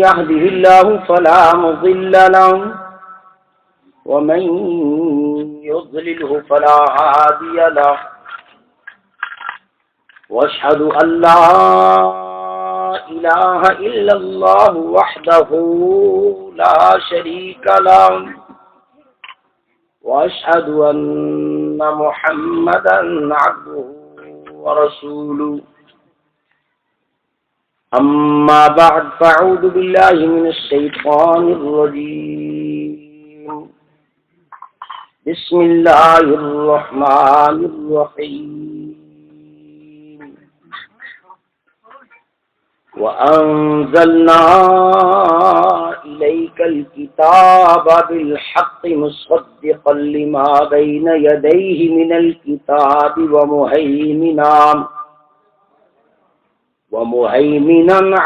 يهده الله فلا مضل له ومن يضلله فلا هادي له واشهد ان لا اله الا الله وحده لا شريك له واشهد ان محمدا عبده ورسوله اما بعد فاعوذ بالله من الشيطان الرجيم بسم الله الرحمن الرحيم وأنزلنا إليك الكتاب بالحق مصدقا لما بين يديه من الكتاب ومهيمنا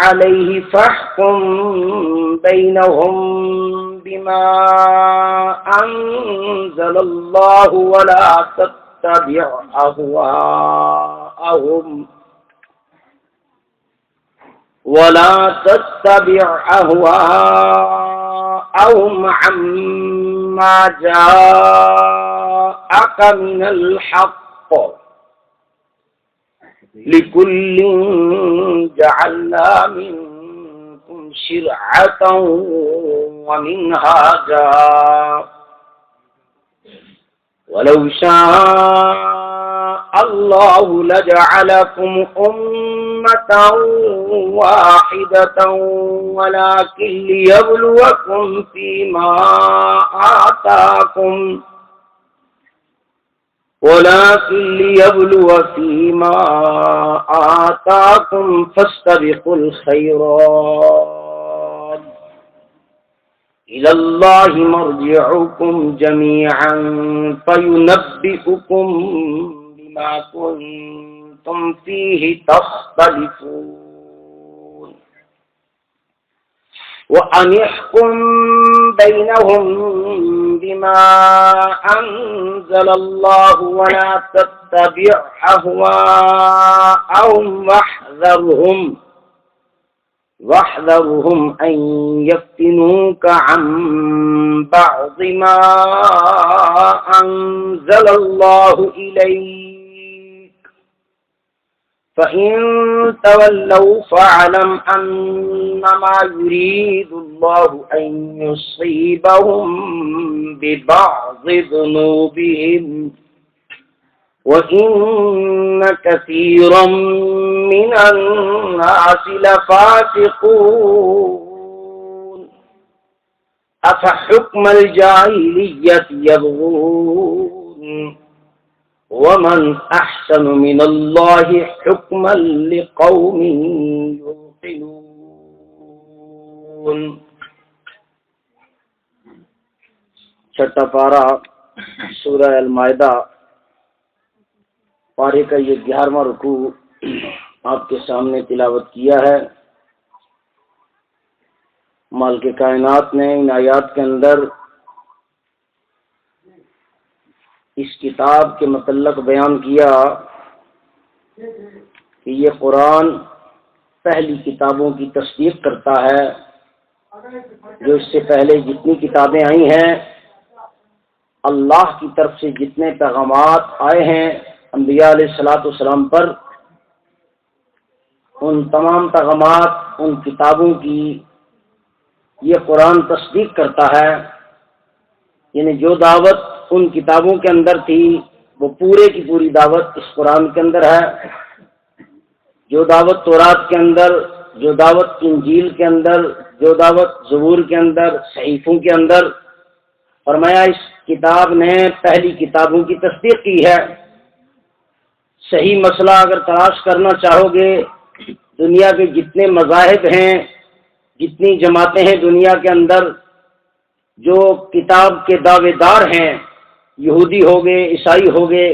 عليه فاحكم بينهم بما أنزل الله ولا تتبع أهواءهم عما جاءك من الحق لكل جعلنا منكم شرعة ومنهاجا ولو شاء الله لجعلكم أمة واحدة ولكن ليبلوكم فيما آتاكم فاستبقوا الخيرات إلى الله مرجعكم جميعا فينبئكم بما كنتم فيه تختلفون وأن يحكم بينهم بما أنزل الله ولا تتبع أهواءهم واحذرهم أن يفتنوك عن بعض ما أنزل الله إليك فإن تولوا فاعلم أنما يريد الله أن يصيبهم ببعض ذنوبهم وَإِنَّ كَثِيرًا مِّنَ النَّاسِ لَفَاسِقُونَ أَفَحُكْمَ الْجَاهِلِيَّةِ يَبْغُونَ وَمَنْ أَحْسَنُ مِنَ اللَّهِ حُكْمًا لِقَوْمٍ يُوقِنُونَ۔ چھٹا پارہ سورہ المائدہ، پارے کا یہ 11واں رکوع آپ کے سامنے تلاوت کیا ہے۔ مالک کائنات نے ان آیات کے اندر اس کتاب کے متعلق بیان کیا کہ یہ قرآن پہلی کتابوں کی تصدیق کرتا ہے جو اس سے پہلے جتنی کتابیں آئی ہیں، اللہ کی طرف سے جتنے پیغامات آئے ہیں انبیاء علیہ الصلوۃ والسلام پر، ان تمام پیغامات، ان کتابوں کی یہ قرآن تصدیق کرتا ہے۔ یعنی جو دعوت ان کتابوں کے اندر تھی وہ پورے کی پوری دعوت اس قرآن کے اندر ہے۔ جو دعوت تورات کے اندر، جو دعوت انجیل کے اندر، جو دعوت زبور کے اندر، صحیفوں کے اندر، فرمایا اس کتاب نے پہلی کتابوں کی تصدیق کی ہے۔ صحیح مسئلہ اگر تلاش کرنا چاہو گے، دنیا کے جتنے مذاہب ہیں، جتنی جماعتیں ہیں دنیا کے اندر، جو کتاب کے دعوے دار ہیں، یہودی ہو گئے، عیسائی ہو گئے،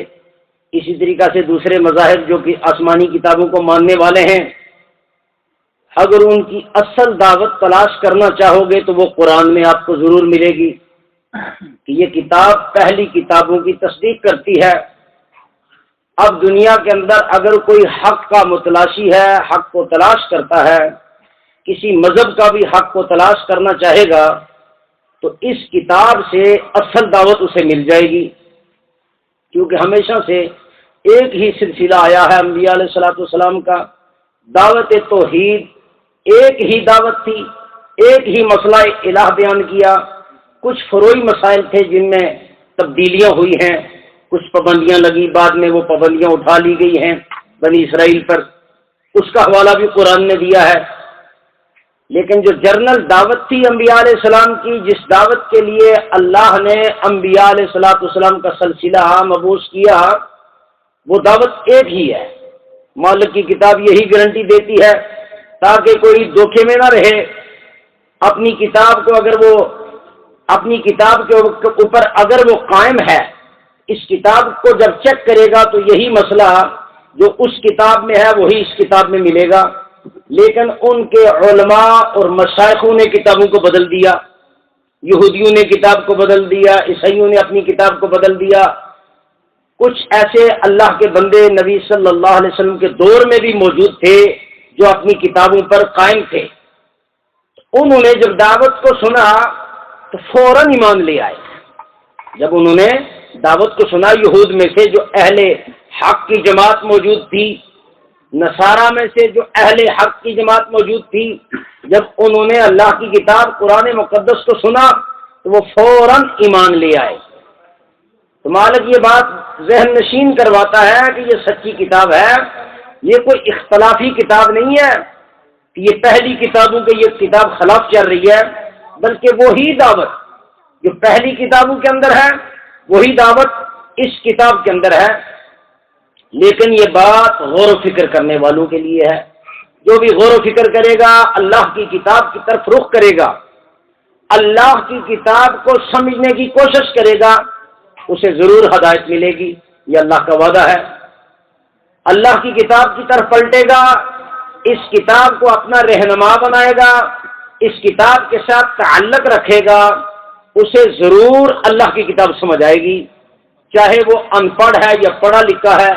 اسی طریقہ سے دوسرے مذاہب جو کہ آسمانی کتابوں کو ماننے والے ہیں، اگر ان کی اصل دعوت تلاش کرنا چاہو گے تو وہ قرآن میں آپ کو ضرور ملے گی کہ یہ کتاب پہلی کتابوں کی تصدیق کرتی ہے۔ اب دنیا کے اندر اگر کوئی حق کا متلاشی ہے، حق کو تلاش کرتا ہے، کسی مذہب کا بھی حق کو تلاش کرنا چاہے گا تو اس کتاب سے اصل دعوت اسے مل جائے گی، کیونکہ ہمیشہ سے ایک ہی سلسلہ آیا ہے انبیاء علیہ الصلوۃ والسلام کا، دعوت توحید، ایک ہی دعوت تھی، ایک ہی مسئلہ الہ بیان کیا۔ کچھ فروعی مسائل تھے جن میں تبدیلیاں ہوئی ہیں، کچھ پابندیاں لگی، بعد میں وہ پابندیاں اٹھا لی گئی ہیں بنی اسرائیل پر، اس کا حوالہ بھی قرآن نے دیا ہے۔ لیکن جو جرنل دعوت تھی انبیاء علیہ السلام کی، جس دعوت کے لیے اللہ نے انبیاء علیہ الصلوۃ والسلام کا سلسلہ مبعوث کیا، وہ دعوت ایک ہی ہے۔ مالک کی کتاب یہی گارنٹی دیتی ہے، تاکہ کوئی دھوکے میں نہ رہے۔ اپنی کتاب کو اگر وہ اپنی کتاب کے اوپر اگر وہ قائم ہے، اس کتاب کو جب چیک کرے گا تو یہی مسئلہ جو اس کتاب میں ہے وہی اس کتاب میں ملے گا۔ لیکن ان کے علماء اور مشائخوں نے کتابوں کو بدل دیا، یہودیوں نے کتاب کو بدل دیا، عیسائیوں نے اپنی کتاب کو بدل دیا۔ کچھ ایسے اللہ کے بندے نبی صلی اللہ علیہ وسلم کے دور میں بھی موجود تھے جو اپنی کتابوں پر قائم تھے۔ انہوں نے جب دعوت کو سنا تو فوراً ایمان لے آئے۔ جب انہوں نے دعوت کو سنا، یہود میں سے جو اہل حق کی جماعت موجود تھی، نصارہ میں سے جو اہل حق کی جماعت موجود تھی، جب انہوں نے اللہ کی کتاب قرآن مقدس کو سنا تو وہ فوراً ایمان لے آئے۔ تو مالک یہ بات ذہن نشین کرواتا ہے کہ یہ سچی کتاب ہے، یہ کوئی اختلافی کتاب نہیں ہے کہ یہ پہلی کتابوں کے یہ کتاب خلاف چل رہی ہے، بلکہ وہی دعوت جو پہلی کتابوں کے اندر ہے وہی دعوت اس کتاب کے اندر ہے۔ لیکن یہ بات غور و فکر کرنے والوں کے لیے ہے۔ جو بھی غور و فکر کرے گا، اللہ کی کتاب کی طرف رخ کرے گا، اللہ کی کتاب کو سمجھنے کی کوشش کرے گا، اسے ضرور ہدایت ملے گی۔ یہ اللہ کا وعدہ ہے۔ اللہ کی کتاب کی طرف پلٹے گا، اس کتاب کو اپنا رہنما بنائے گا، اس کتاب کے ساتھ تعلق رکھے گا، اسے ضرور اللہ کی کتاب سمجھ آئے گی، چاہے وہ ان پڑھ ہے یا پڑھا لکھا ہے،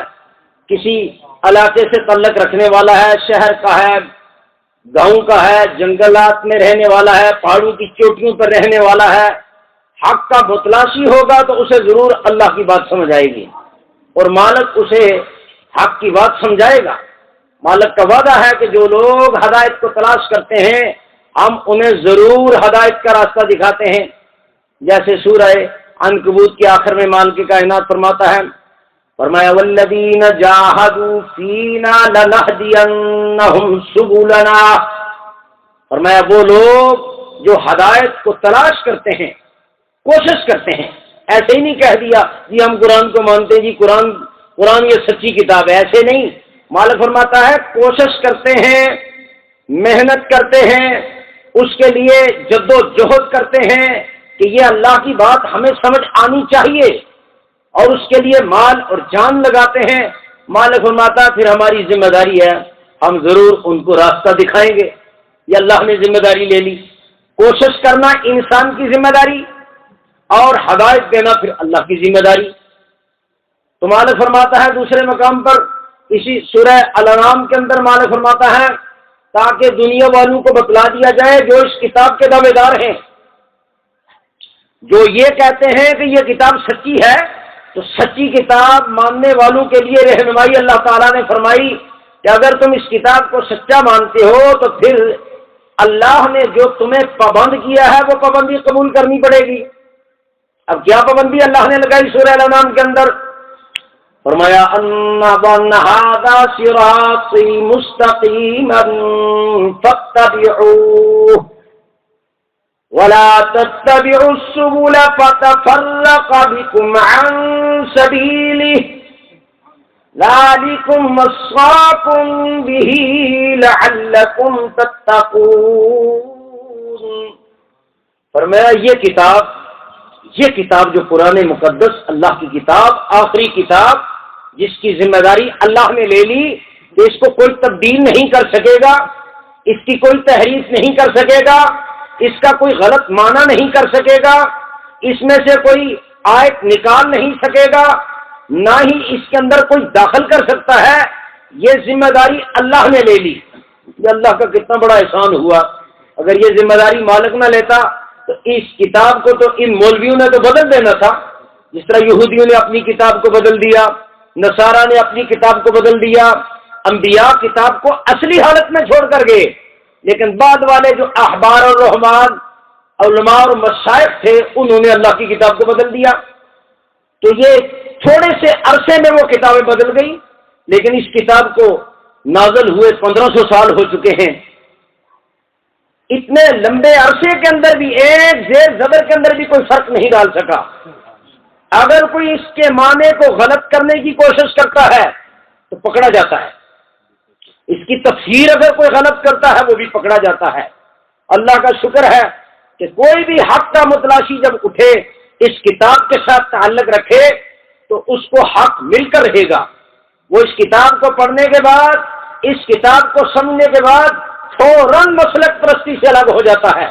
کسی علاقے سے تعلق رکھنے والا ہے، شہر کا ہے، گاؤں کا ہے، جنگلات میں رہنے والا ہے، پہاڑوں کی چوٹیوں پر رہنے والا ہے۔ حق کا متلاشی ہوگا تو اسے ضرور اللہ کی بات سمجھ آئے گی، اور مالک اسے حق کی بات سمجھائے گا۔ مالک کا وعدہ ہے کہ جو لوگ ہدایت کو تلاش کرتے ہیں ہم انہیں ضرور ہدایت کا راستہ دکھاتے ہیں۔ جیسے سورہ عنکبوت کے آخر میں مالک کائنات فرماتا ہے، فرمایا والذین جاہدوا فینا لنہدینہم سبلنا، فرمایا وہ لوگ جو ہدایت کو تلاش کرتے ہیں، کوشش کرتے ہیں۔ ایسے ہی نہیں کہہ دیا جی ہم قرآن کو مانتے ہیں، جی قرآن یہ سچی کتاب ہے، ایسے نہیں۔ مالک فرماتا ہے کوشش کرتے ہیں، محنت کرتے ہیں، اس کے لیے جد و جہد کرتے ہیں کہ یہ اللہ کی بات ہمیں سمجھ آنی چاہیے، اور اس کے لیے مال اور جان لگاتے ہیں۔ مالک فرماتا پھر ہماری ذمہ داری ہے، ہم ضرور ان کو راستہ دکھائیں گے۔ یہ اللہ نے ذمہ داری لے لی، کوشش کرنا انسان کی ذمہ داری اور ہدایت دینا پھر اللہ کی ذمہ داری۔ تو مالک فرماتا ہے دوسرے مقام پر اسی سورہ الانعام کے اندر مالک فرماتا ہے تاکہ دنیا والوں کو بتلا دیا جائے جو اس کتاب کے دعوے دار ہیں، جو یہ کہتے ہیں کہ یہ کتاب سچی ہے، تو سچی کتاب ماننے والوں کے لیے رہنمائی اللہ تعالیٰ نے فرمائی کہ اگر تم اس کتاب کو سچا مانتے ہو تو پھر اللہ نے جو تمہیں پابند کیا ہے وہ پابندی قبول کرنی پڑے گی۔ اب کیا پابندی اللہ نے لگائی سورہ الانعام کے اندر؟ فرمایا ان ھذا صراطی مستقیما فاتبعوه ولا تتبعوا السبل فتفرق بكم عن سبيله ذلكم وصاكم به لعلكم تتقون۔ فرمایا یہ کتاب جو قرآن مقدس اللہ کی کتاب، آخری کتاب جس کی ذمہ داری اللہ نے لے لی کہ اس کو کوئی تبدیل نہیں کر سکے گا، اس کی کوئی تحریف نہیں کر سکے گا، اس کا کوئی غلط معنی نہیں کر سکے گا، اس میں سے کوئی آیت نکال نہیں سکے گا، نہ ہی اس کے اندر کوئی داخل کر سکتا ہے۔ یہ ذمہ داری اللہ نے لے لی۔ یہ اللہ کا کتنا بڑا احسان ہوا. اگر یہ ذمہ داری مالک نہ لیتا تو اس کتاب کو تو ان مولویوں نے تو بدل دینا تھا، جس طرح یہودیوں نے اپنی کتاب کو بدل دیا، نصارہ نے اپنی کتاب کو بدل دیا. انبیاء کتاب کو اصلی حالت میں چھوڑ کر گئے، لیکن بعد والے جو احبار اور رحمان علماء اور مشائخ تھے انہوں نے اللہ کی کتاب کو بدل دیا. تو یہ تھوڑے سے عرصے میں وہ کتابیں بدل گئی، لیکن اس کتاب کو نازل ہوئے 1500 سال ہو چکے ہیں. اتنے لمبے عرصے کے اندر بھی ایک زیر زبر کے اندر بھی کوئی فرق نہیں ڈال سکا. اگر کوئی اس کے معنی کو غلط کرنے کی کوشش کرتا ہے تو پکڑا جاتا ہے، اس کی تفسیر اگر کوئی غلط کرتا ہے وہ بھی پکڑا جاتا ہے. اللہ کا شکر ہے کہ کوئی بھی حق کا متلاشی جب اٹھے اس کتاب کے ساتھ تعلق رکھے تو اس کو حق مل کر رہے گا. وہ اس کتاب کو پڑھنے کے بعد، اس کتاب کو سمجھنے کے بعد فوراً مسلک پرستی سے الگ ہو جاتا ہے،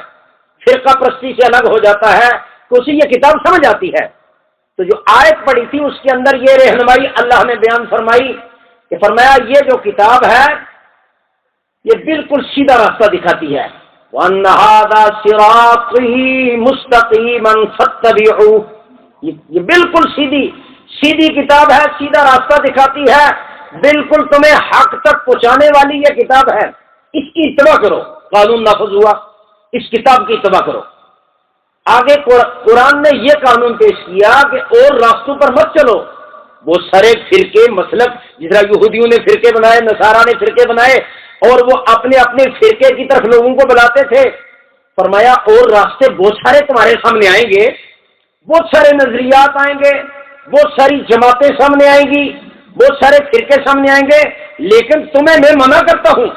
فرقہ پرستی سے الگ ہو جاتا ہے تو اسے یہ کتاب سمجھ آتی ہے. تو جو آیت پڑھی تھی اس کے اندر یہ رہنمائی اللہ نے بیان فرمائی کہ فرمایا یہ جو کتاب ہے یہ بالکل سیدھا راستہ دکھاتی ہے. وَأَنَّ هَذَا صِرَاطِي مُسْتَقِيمًا فَاتَّبِعُوهُ، یہ بالکل سیدھی کتاب ہے، سیدھا راستہ دکھاتی ہے، بالکل تمہیں حق تک پہنچانے والی یہ کتاب ہے. اس کی اتباع کرو. قانون نافذ ہوا، اس کتاب کی اتباع کرو. آگے قرآن نے یہ قانون پیش کیا کہ اور راستوں پر مت چلو. وہ سارے فرقے مسلک، جس طرح یہودیوں نے فرقے بنائے، نصارہ نے فرقے بنائے اور وہ اپنے اپنے فرقے کی طرف لوگوں کو بلاتے تھے. فرمایا اور راستے بہت سارے تمہارے سامنے آئیں گے، بہت سارے نظریات آئیں گے، بہت ساری جماعتیں سامنے آئیں گی، بہت سارے فرقے سامنے آئیں گے، لیکن تمہیں میں منع کرتا ہوں.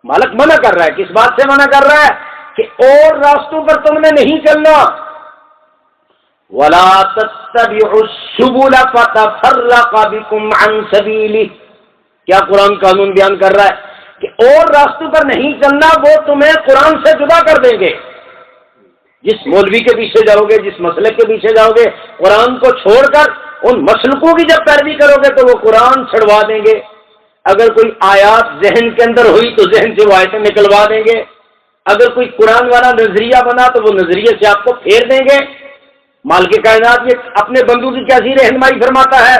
مالک منع کر رہا ہے. کس بات سے منع کر رہا ہے؟ کہ اور راستوں پر تم نے نہیں چلنا. وَلَا تَتَّبِعُوا السُّبُلَ فَتَفَرَّقَ بِكُمْ عَنْ سَبِيلِهِ. کیا قرآن قانون بیان کر رہا ہے کہ اور راستوں پر نہیں چلنا، وہ تمہیں قرآن سے جدا کر دیں گے. جس مولوی کے پیچھے جاؤ گے، جس مسلک کے پیچھے جاؤ گے، قرآن کو چھوڑ کر ان مسلکوں کی جب پیروی کرو گے تو وہ قرآن چھڑوا دیں گے. اگر کوئی آیات ذہن کے اندر ہوئی تو ذہن سے وہ آیتیں نکلوا دیں گے. اگر کوئی قرآن والا نظریہ بنا تو وہ نظریے سے آپ کو پھیر دیں گے. مالک کائنات یہ اپنے بندوں کی کیسی رہنمائی فرماتا ہے.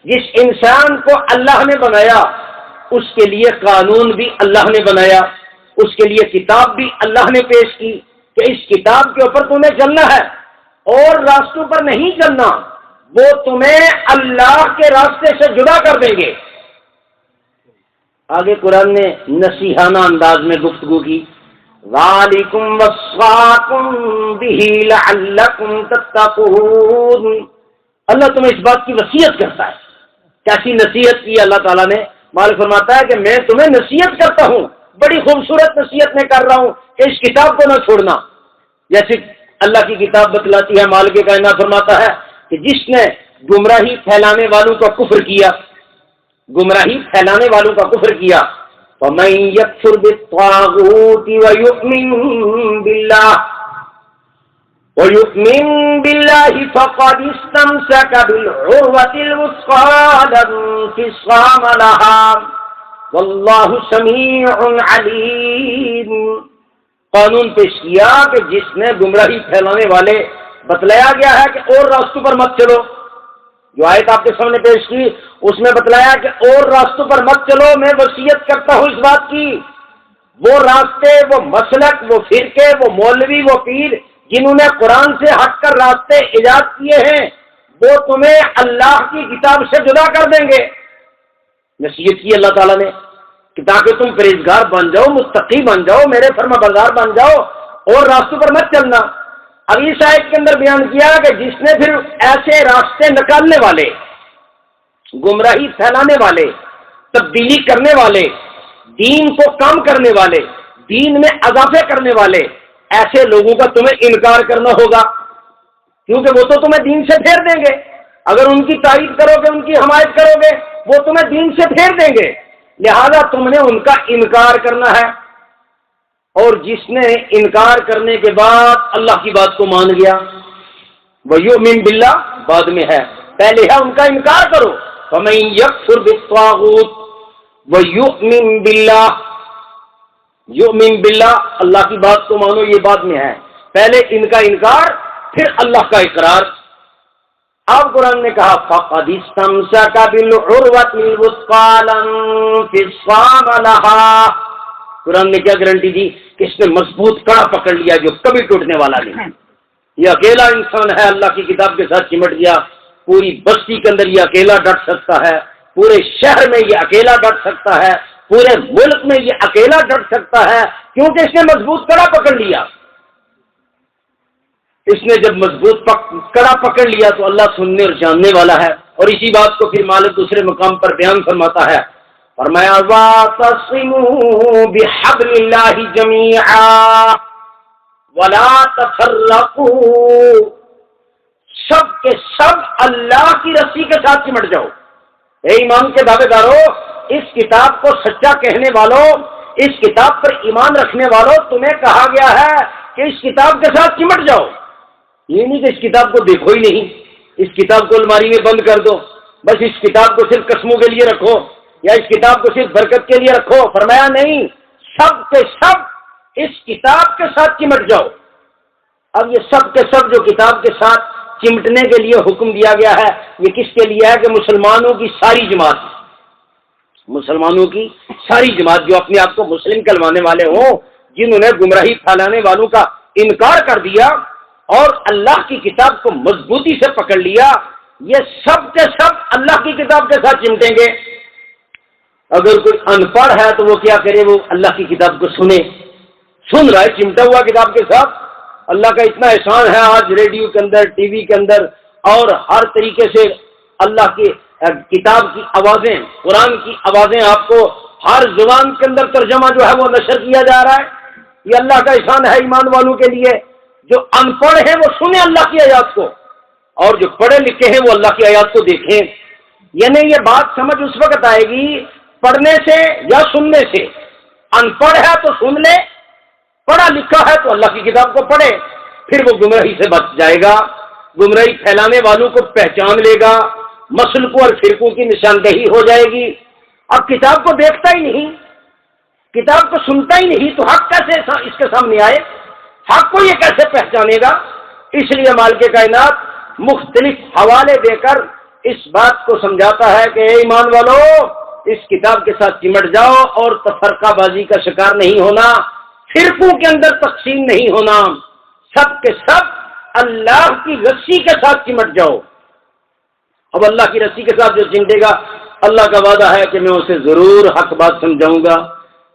جس انسان کو اللہ نے بنایا اس کے لیے قانون بھی اللہ نے بنایا، اس کے لیے کتاب بھی اللہ نے پیش کی کہ اس کتاب کے اوپر تمہیں چلنا ہے، اور راستوں پر نہیں چلنا، وہ تمہیں اللہ کے راستے سے جدا کر دیں گے. آگے قرآن نے نصیحانہ انداز میں گفتگو کی. ذَلِكُمْ وَصَّاكُمْ بِهِ لَعَلَّكُمْ تَتَّقُونَ. اللہ تمہیں اس بات کی وصیت کرتا ہے. کیسی نصیحت کی اللہ تعالیٰ نے؟ مالک فرماتا ہے کہ میں تمہیں نصیحت کرتا ہوں، بڑی خوبصورت نصیحت میں کر رہا ہوں کہ اس کتاب کو نہ چھوڑنا. جیسے اللہ کی کتاب بتلاتی ہے، مالک کائنات فرماتا ہے کہ جس نے گمراہی پھیلانے والوں کا کفر کیا، گمراہی پھیلانے والوں کا کفر کیا، فَمَن يَكْفُرْ بِالطَّاغُوتِ وَيُؤْمِن بِاللَّهِ فَقَدِ اسْتَمْسَكَ بِالْعُرْوَةِ الْوُثْقَىٰ لَا انفِصَامَ لَهَا وَاللَّهُ سَمِيعٌ عَلِيمٌ. قانون پیش کیا کہ جس نے گمراہی پھیلانے والے، بتلایا گیا ہے کہ اور راستوں پر مت چلو. جو آیت آپ کے سامنے پیش کی اس میں بتلایا کہ اور راستوں پر مت چلو. میں وصیت کرتا ہوں اس بات کی، وہ راستے، وہ مسلک، وہ فرقے، وہ مولوی، وہ پیر جنہوں نے قرآن سے ہٹ کر راستے ایجاد کیے ہیں، وہ تمہیں اللہ کی کتاب سے جدا کر دیں گے. نصیحت کی اللہ تعالیٰ نے کہ تاکہ تم پرہیزگار بن جاؤ، متقی بن جاؤ، میرے فرما بردار بن جاؤ، اور راستوں پر مت چلنا. اب اس آیت کے اندر بیان کیا کہ جس نے پھر ایسے راستے نکالنے والے، گمراہی پھیلانے والے، تبدیلی کرنے والے، دین کو کم کرنے والے، دین میں اضافے کرنے والے، ایسے لوگوں کا تمہیں انکار کرنا ہوگا، کیونکہ وہ تو تمہیں دین سے پھیر دیں گے. اگر ان کی تعریف کرو گے، ان کی حمایت کرو گے، وہ تمہیں دین سے پھیر دیں گے. لہذا تم نے ان کا انکار کرنا ہے. اور جس نے انکار کرنے کے بعد اللہ کی بات کو مان گیا، وَيُؤْمِن بِاللَّهِ بعد میں ہے، پہلے ہے ان کا انکار کرو. فَمَن يَكْفُرْ بِالطَّاغُوتِ، وَيُؤْمِن بِاللَّهِ، یؤمن باللہ، اللہ کی بات کو مانو، یہ بات میں ہے، پہلے ان کا انکار پھر اللہ کا اقرار۔ اب قرآن نے کہا فَقَدِ اسْتَمْسَكَ بِالْعُرْوَةِ الْوُثْقَىٰ لَا انفِصَامَ لَهَا، قرآن نے کیا گارنٹی دی کہ اس نے مضبوط کڑا پکڑ لیا جو کبھی ٹوٹنے والا نہیں۔ یہ اکیلا انسان ہے، اللہ کی کتاب کے ساتھ چمٹ گیا، پوری بستی کے اندر یہ اکیلا ڈٹ سکتا ہے، پورے شہر میں یہ اکیلا ڈٹ سکتا ہے، پورے ملک میں یہ اکیلا ڈٹ سکتا ہے، کیونکہ اس نے مضبوط کڑا پکڑ لیا۔ اس نے جب مضبوط کڑا پکڑ لیا تو اللہ سننے اور جاننے والا ہے، اور اسی بات کو پھر مالک دوسرے مقام پر بیان فرماتا ہے، فرمایا وَاعْتَصِمُوا بِحَبْلِ اللَّهِ جَمِيعًا وَلَا تَفَرَّقُوا، سب کے سب اللہ کی رسی کے ساتھ چمٹ جاؤ۔ اے ایمان کے دعوے دارو، اس کتاب کو سچا کہنے والوں، اس کتاب پر ایمان رکھنے والوں، تمہیں کہا گیا ہے کہ اس کتاب کے ساتھ چمٹ جاؤ۔ یہ نہیں کہ اس کتاب کو دیکھو ہی نہیں، اس کتاب کو الماری میں بند کر دو، بس اس کتاب کو صرف قسموں کے لیے رکھو، یا اس کتاب کو صرف برکت کے لیے رکھو۔ فرمایا نہیں، سب کے سب اس کتاب کے ساتھ چمٹ جاؤ۔ اب یہ سب کے سب جو کتاب کے ساتھ چمٹنے کے لیے حکم دیا گیا ہے، یہ کس کے لیے ہے؟ کہ مسلمانوں کی ساری جماعت، مسلمانوں کی ساری جماعت جو اپنے آپ کو مسلم کہلوانے والے ہوں، جنہوں نے گمراہی پھیلانے والوں کا انکار کر دیا اور اللہ کی کتاب کو مضبوطی سے پکڑ لیا، یہ سب کے سب اللہ کی کتاب کے ساتھ چمٹیں گے۔ اگر کوئی ان پڑھ ہے تو وہ کیا کرے؟ وہ اللہ کی کتاب کو سنے، سن رہا ہے چمٹا ہوا کتاب کے ساتھ۔ اللہ کا اتنا احسان ہے، آج ریڈیو کے اندر، ٹی وی کے اندر اور ہر طریقے سے اللہ کی کتاب کی آوازیں، قرآن کی آوازیں آپ کو ہر زبان کے اندر ترجمہ جو ہے وہ نشر کیا جا رہا ہے۔ یہ اللہ کا احسان ہے ایمان والوں کے لیے۔ جو ان پڑھ ہیں وہ سنیں اللہ کی آیات کو، اور جو پڑھے لکھے ہیں وہ اللہ کی آیات کو دیکھیں۔ یعنی یہ بات سمجھ اس وقت آئے گی پڑھنے سے یا سننے سے۔ ان پڑھ ہے تو سن لے، پڑھا لکھا ہے تو اللہ کی کتاب کو پڑھے، پھر وہ گمراہی سے بچ جائے گا، گمراہی پھیلانے والوں کو پہچان لے گا، مسلکوں اور فرقوں کی نشاندہی ہو جائے گی۔ اب کتاب کو دیکھتا ہی نہیں، کتاب کو سنتا ہی نہیں، تو حق کیسے اس کے سامنے آئے؟ حق کو یہ کیسے پہچانے گا؟ اس لیے مالک کائنات مختلف حوالے دے کر اس بات کو سمجھاتا ہے کہ اے ایمان والو، اس کتاب کے ساتھ چمٹ جاؤ اور تفرقہ بازی کا شکار نہیں ہونا، فرقوں کے اندر تقسیم نہیں ہونا، سب کے سب اللہ کی رسی کے ساتھ چمٹ جاؤ۔ اب اللہ کی رسی کے ساتھ جو چمٹے گا، اللہ کا وعدہ ہے کہ میں اسے ضرور حق بات سمجھاؤں گا،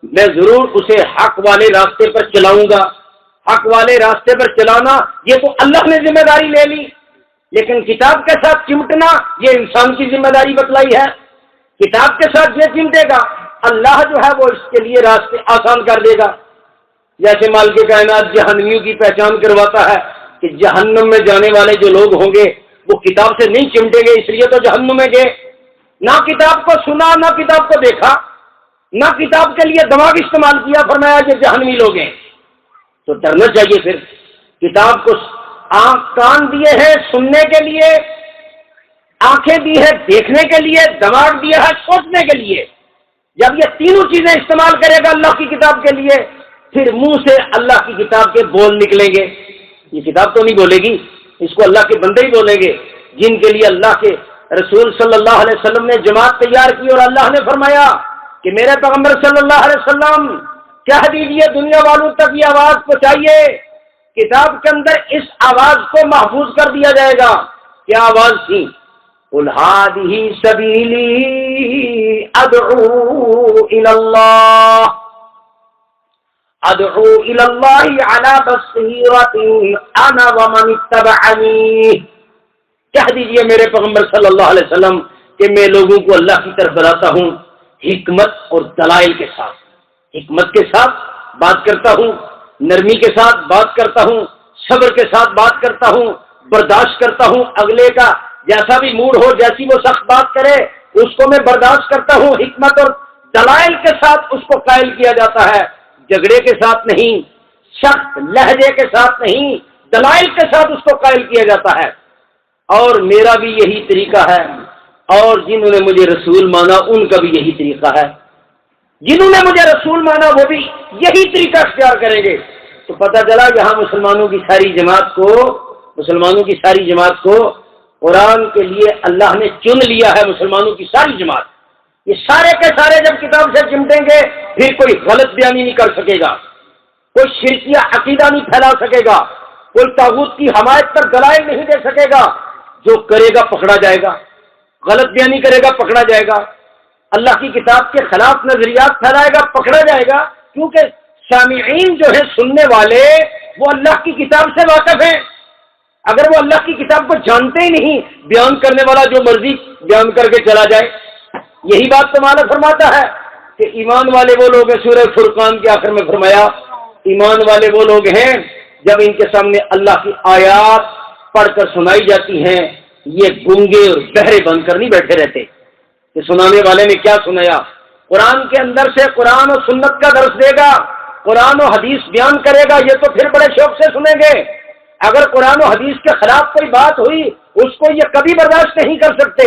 میں ضرور اسے حق والے راستے پر چلاؤں گا۔ حق والے راستے پر چلانا یہ تو اللہ نے ذمہ داری لے لی، لیکن کتاب کے ساتھ چمٹنا یہ انسان کی ذمہ داری بتلائی ہے۔ کتاب کے ساتھ یہ چمٹے گا، اللہ جو ہے وہ اس کے لیے راستے آسان کر دے گا۔ جیسے مالک کائنات جہنمیوں کی پہچان کرواتا ہے کہ جہنم میں جانے والے جو لوگ ہوں گے وہ کتاب سے نہیں چمٹیں گے، اس لیے تو جہنم میں گئے، نہ کتاب کو سنا، نہ کتاب کو دیکھا، نہ کتاب کے لیے دماغ استعمال کیا، فرمایا کہ جہنمی لوگ ہیں۔ تو ڈرنا چاہیے پھر، کتاب کو کان دیے ہیں سننے کے لیے، آنکھیں دی ہے دیکھنے کے لیے، دماغ دیا ہے سوچنے کے لیے۔ جب یہ تینوں چیزیں استعمال کرے گا اللہ کی کتاب کے لیے، پھر منہ سے اللہ کی کتاب کے بول نکلیں گے۔ یہ کتاب تو نہیں بولے گی، اس کو اللہ کے بندے ہی بولیں گے، جن کے لیے اللہ کے رسول صلی اللہ علیہ وسلم نے جماعت تیار کی، اور اللہ نے فرمایا کہ میرے پیغمبر صلی اللہ علیہ وسلم کہہ دیجیے دنیا والوں تک یہ آواز پہنچائیے، کتاب کے اندر اس آواز کو محفوظ کر دیا جائے گا۔ کیا آواز تھی؟ قُلْ هَٰذِهِ سَبِيلِي أَدْعُو إِلَى اللَّهِ عَلَىٰ بَصِيرَةٍ أَنَا وَمَنِ اتَّبَعَنِي، کہہ دیجئے میرے پیغمبر صلی اللہ علیہ وسلم کہ میں لوگوں کو اللہ کی طرف بلاتا ہوں، حکمت اور دلائل کے ساتھ، حکمت کے ساتھ بات کرتا ہوں، نرمی کے ساتھ بات کرتا ہوں، صبر کے ساتھ بات کرتا ہوں، برداشت کرتا ہوں، اگلے کا جیسا بھی موڈ ہو، جیسی وہ سخت بات کرے اس کو میں برداشت کرتا ہوں، حکمت اور دلائل کے ساتھ اس کو قائل کیا جاتا ہے، جھگڑے کے ساتھ نہیں، سخت لہجے کے ساتھ نہیں، دلائل کے ساتھ اس کو قائل کیا جاتا ہے۔ اور میرا بھی یہی طریقہ ہے، اور جنہوں نے مجھے رسول مانا ان کا بھی یہی طریقہ ہے۔ جنہوں نے مجھے رسول مانا وہ بھی یہی طریقہ اختیار کریں گے۔ تو پتہ چلا یہاں مسلمانوں کی ساری جماعت کو قرآن کے لیے اللہ نے چن لیا ہے، مسلمانوں کی ساری جماعت۔ یہ سارے کے سارے جب کتاب سے چمٹیں گے پھر کوئی غلط بیانی نہیں کر سکے گا، کوئی شرکیہ عقیدہ نہیں پھیلا سکے گا، کوئی طاغوت کی حمایت پر دلائل نہیں دے سکے گا۔ جو کرے گا پکڑا جائے گا، غلط بیانی کرے گا پکڑا جائے گا، اللہ کی کتاب کے خلاف نظریات پھیلائے گا پکڑا جائے گا، کیونکہ سامعین جو ہے سننے والے وہ اللہ کی کتاب سے واقف ہیں۔ اگر وہ اللہ کی کتاب کو جانتے ہی نہیں، بیان کرنے والا جو مرضی بیان کر کے چلا جائے۔ یہی بات تو مالا فرماتا ہے کہ ایمان والے وہ لوگ ہیں، سورہ فرقان کے آخر میں فرمایا ایمان والے وہ لوگ ہیں جب ان کے سامنے اللہ کی آیات پڑھ کر سنائی جاتی ہیں یہ گونگے اور بہرے بن کر نہیں بیٹھے رہتے کہ سنانے والے نے کیا سنایا۔ قرآن کے اندر سے قرآن و سنت کا درس دے گا، قرآن و حدیث بیان کرے گا، یہ تو پھر بڑے شوق سے سنیں گے۔ اگر قرآن و حدیث کے خلاف کوئی بات ہوئی اس کو یہ کبھی برداشت نہیں کر سکتے۔